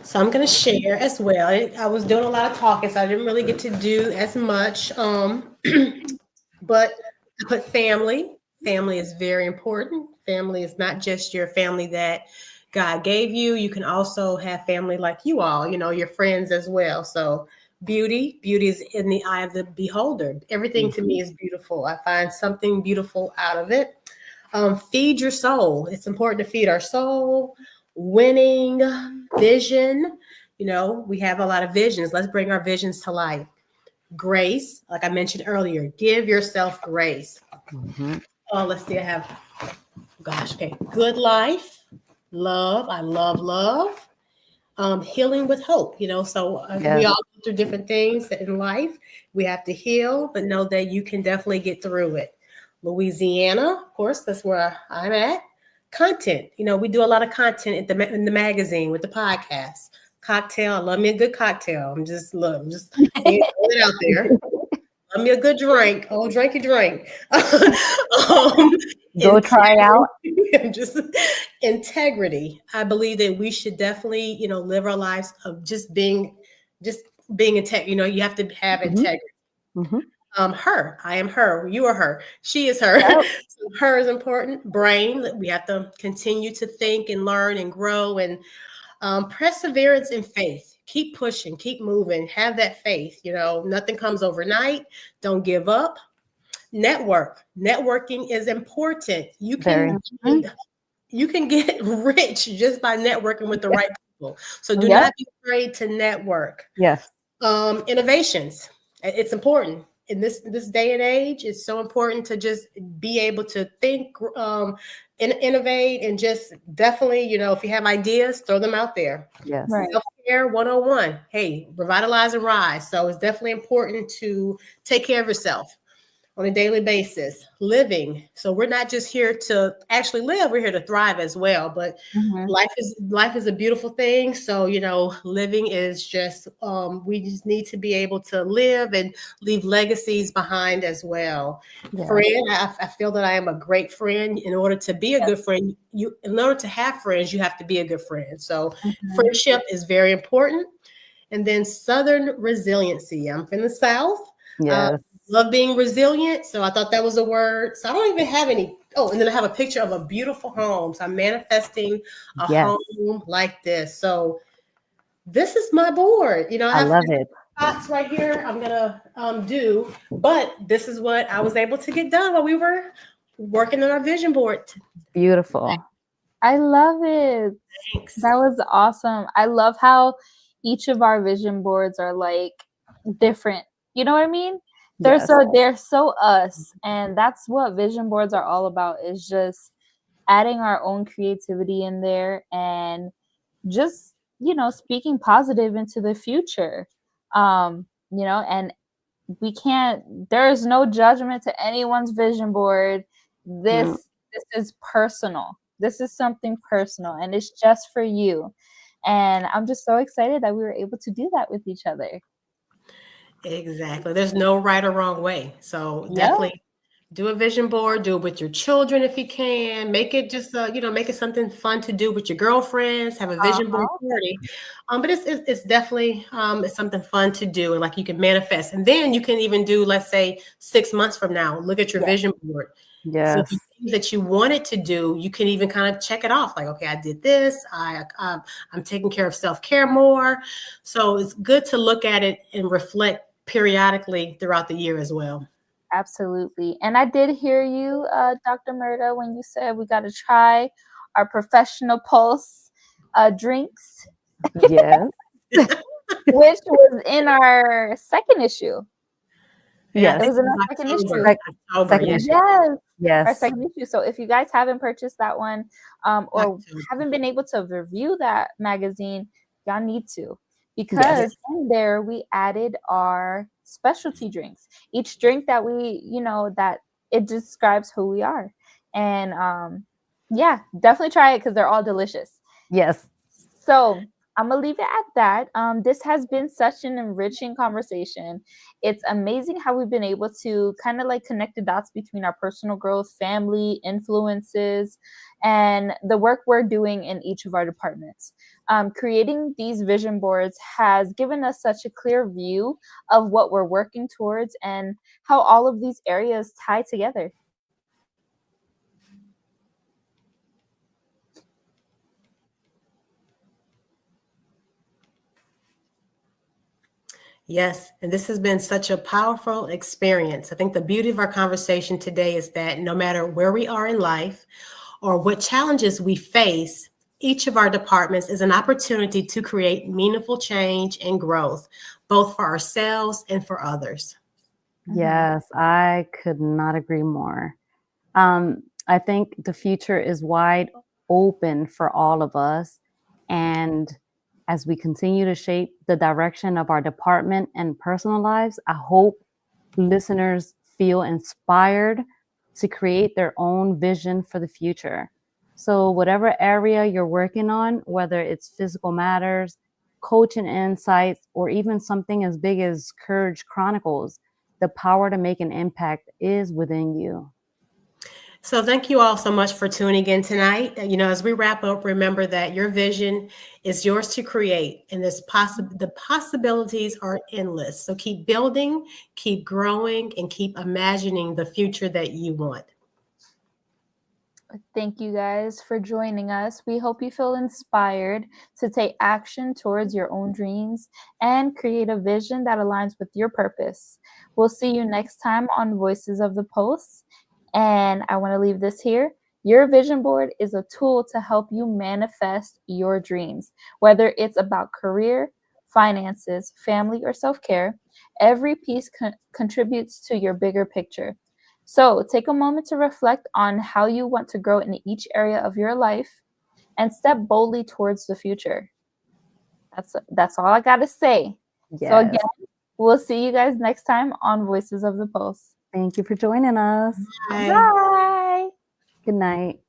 Speaker 2: So I'm going to share as well. I was doing a lot of talking, so I didn't really get to do as much. But I put family. Family is very important. Family is not just your family that God gave you. You can also have family like you all, your friends as well. So beauty is in the eye of the beholder. Everything to me is beautiful. I find something beautiful out of it. Feed your soul. It's important to feed our soul. Winning, vision. We have a lot of visions. Let's bring our visions to life. Grace, like I mentioned earlier, give yourself grace.
Speaker 3: Mhm.
Speaker 2: Oh, let's see. I have, okay. Good life, love. I love love. Healing with hope. So we
Speaker 3: Yes.
Speaker 2: all go through different things in life. We have to heal, but know that you can definitely get through it. Louisiana, of course, that's where I'm at. Content. We do a lot of content in the magazine with the podcast. Cocktail. I love me a good cocktail. I'm just saying it out there. Love me a good drink. Oh, drink.
Speaker 3: Go try out.
Speaker 2: Just integrity. I believe that we should definitely, live our lives of just being integrity. You have to have
Speaker 3: Mhm.
Speaker 2: integrity.
Speaker 3: Mhm.
Speaker 2: Her. I am her. You are her. She is her.
Speaker 3: Yep.
Speaker 2: So her is important. Brain. We have to continue to think and learn and grow and perseverance and faith. Keep pushing, keep moving, have that faith. Nothing comes overnight. Don't give up. Networking is important. You
Speaker 3: Very.
Speaker 2: can
Speaker 3: Mhm.
Speaker 2: you can get rich just by networking with the right people. So do
Speaker 1: Yep.
Speaker 2: not be afraid to network.
Speaker 3: Yes.
Speaker 2: Innovations. It's important in this day and age. It's so important to just be able to think, innovate, and just definitely, if you have ideas, throw them out there.
Speaker 3: Yes.
Speaker 1: Right.
Speaker 2: Self-care 101. Hey, revitalize and rise. So it's definitely important to take care of yourself. on a daily basis, living. So we're not just here to actually live, we're here to thrive as well. But
Speaker 1: Mhm.
Speaker 2: life is a beautiful thing. So, living is just we just need to be able to live and leave legacies behind as well.
Speaker 3: Yes.
Speaker 2: Friend, I feel that I am a great friend. In order to be a good friend, in order to have friends, you have to be a good friend. So
Speaker 1: Mhm.
Speaker 2: friendship is very important. And then Southern resiliency. I'm from the South. Uh,
Speaker 3: Yes.
Speaker 2: love being resilient. So I thought that was a word. So I don't even have any. Oh, and then I have a picture of a beautiful home. So I'm manifesting a
Speaker 3: Yes.
Speaker 2: home like this. So this is my board. I
Speaker 3: I
Speaker 2: have
Speaker 3: love it.
Speaker 2: spots right here I'm gonna do, but this is what I was able to get done while we were working on our vision board.
Speaker 3: Beautiful.
Speaker 1: I love it.
Speaker 2: Thanks.
Speaker 1: That was awesome. I love how each of our vision boards are like different. You know what I mean?
Speaker 3: Yes.
Speaker 1: They're so us, and that's what vision boards are all about, is just adding our own creativity in there and just, speaking positive into the future. And there's no judgment to anyone's vision board. This
Speaker 3: Mm.
Speaker 1: this is personal. This is something personal, and it's just for you. And I'm just so excited that we were able to do that with each other.
Speaker 2: Exactly. There's no right or wrong way. So
Speaker 1: Yep.
Speaker 2: definitely do a vision board, do it with your children if you can. Make it just make it something fun to do with your girlfriends, have a vision board
Speaker 1: Uh-huh.
Speaker 2: party. But it's definitely it's something fun to do, and like you can manifest. And then you can even do, let's say, 6 months from now, look at your
Speaker 1: Yeah.
Speaker 2: vision board. So
Speaker 3: Yes.
Speaker 2: the things that you wanted to do, you can even kind of check it off. Like, okay, I did this. I'm taking care of self-care more. So it's good to look at it and reflect periodically throughout the year as well.
Speaker 1: Absolutely. And I did hear you, Dr. Mirta, when you said we got to try our professional pulse drinks,
Speaker 3: Yes.
Speaker 1: which was in our second issue.
Speaker 2: Yeah, I
Speaker 1: It
Speaker 3: Yes.
Speaker 2: think
Speaker 1: was
Speaker 2: it
Speaker 1: in our
Speaker 2: was
Speaker 1: second
Speaker 2: October.
Speaker 1: issue.
Speaker 2: October,
Speaker 3: Second
Speaker 2: yeah.
Speaker 3: issue.
Speaker 1: Yes, our
Speaker 3: Yes.
Speaker 1: second issue. So if you guys haven't purchased that one, or
Speaker 2: October.
Speaker 1: haven't been able to review that magazine, y'all need to,
Speaker 3: Yes.
Speaker 1: because in there we added our specialty drinks. Each drink that that it describes who we are. And yeah, definitely try it because they're all delicious.
Speaker 3: Yes.
Speaker 1: So I'm gonna leave it at that. This has been such an enriching conversation. It's amazing how we've been able to kind of like connect the dots between our personal growth, family, influences, and the work we're doing in each of our departments. Creating these vision boards has given us such a clear view of what we're working towards and how all of these areas tie together.
Speaker 2: Yes, and this has been such a powerful experience. I think the beauty of our conversation today is that no matter where we are in life or what challenges we face, each of our departments is an opportunity to create meaningful change and growth, both for ourselves and for others.
Speaker 3: Yes. I could not agree more. I think the future is wide open for all of us. And as we continue to shape the direction of our department and personal lives, I hope listeners feel inspired to create their own vision for the future. So, whatever area you're working on, whether it's Fiscal Matters, coaching insights, or even something as big as Courage Chronicles, the power to make an impact is within you.
Speaker 2: So thank you all so much for tuning in tonight. As we wrap up, remember that your vision is yours to create, and the possibilities are endless. So keep building, keep growing, and keep imagining the future that you want.
Speaker 1: Thank you guys for joining us. We hope you feel inspired to take action towards your own dreams and create a vision that aligns with your purpose. We'll see you next time on Voices of the Post. And I want to leave this here. Your vision board is a tool to help you manifest your dreams, whether it's about career, finances, family, or self care. Every piece contributes to your bigger picture. So take a moment to reflect on how you want to grow in each area of your life and step boldly towards the future. That's all I got to say. So again,
Speaker 3: Yes.
Speaker 1: we'll see you guys next time on Voices of the Post.
Speaker 3: Thank you for joining us.
Speaker 2: Bye.
Speaker 1: Bye.
Speaker 3: Good night.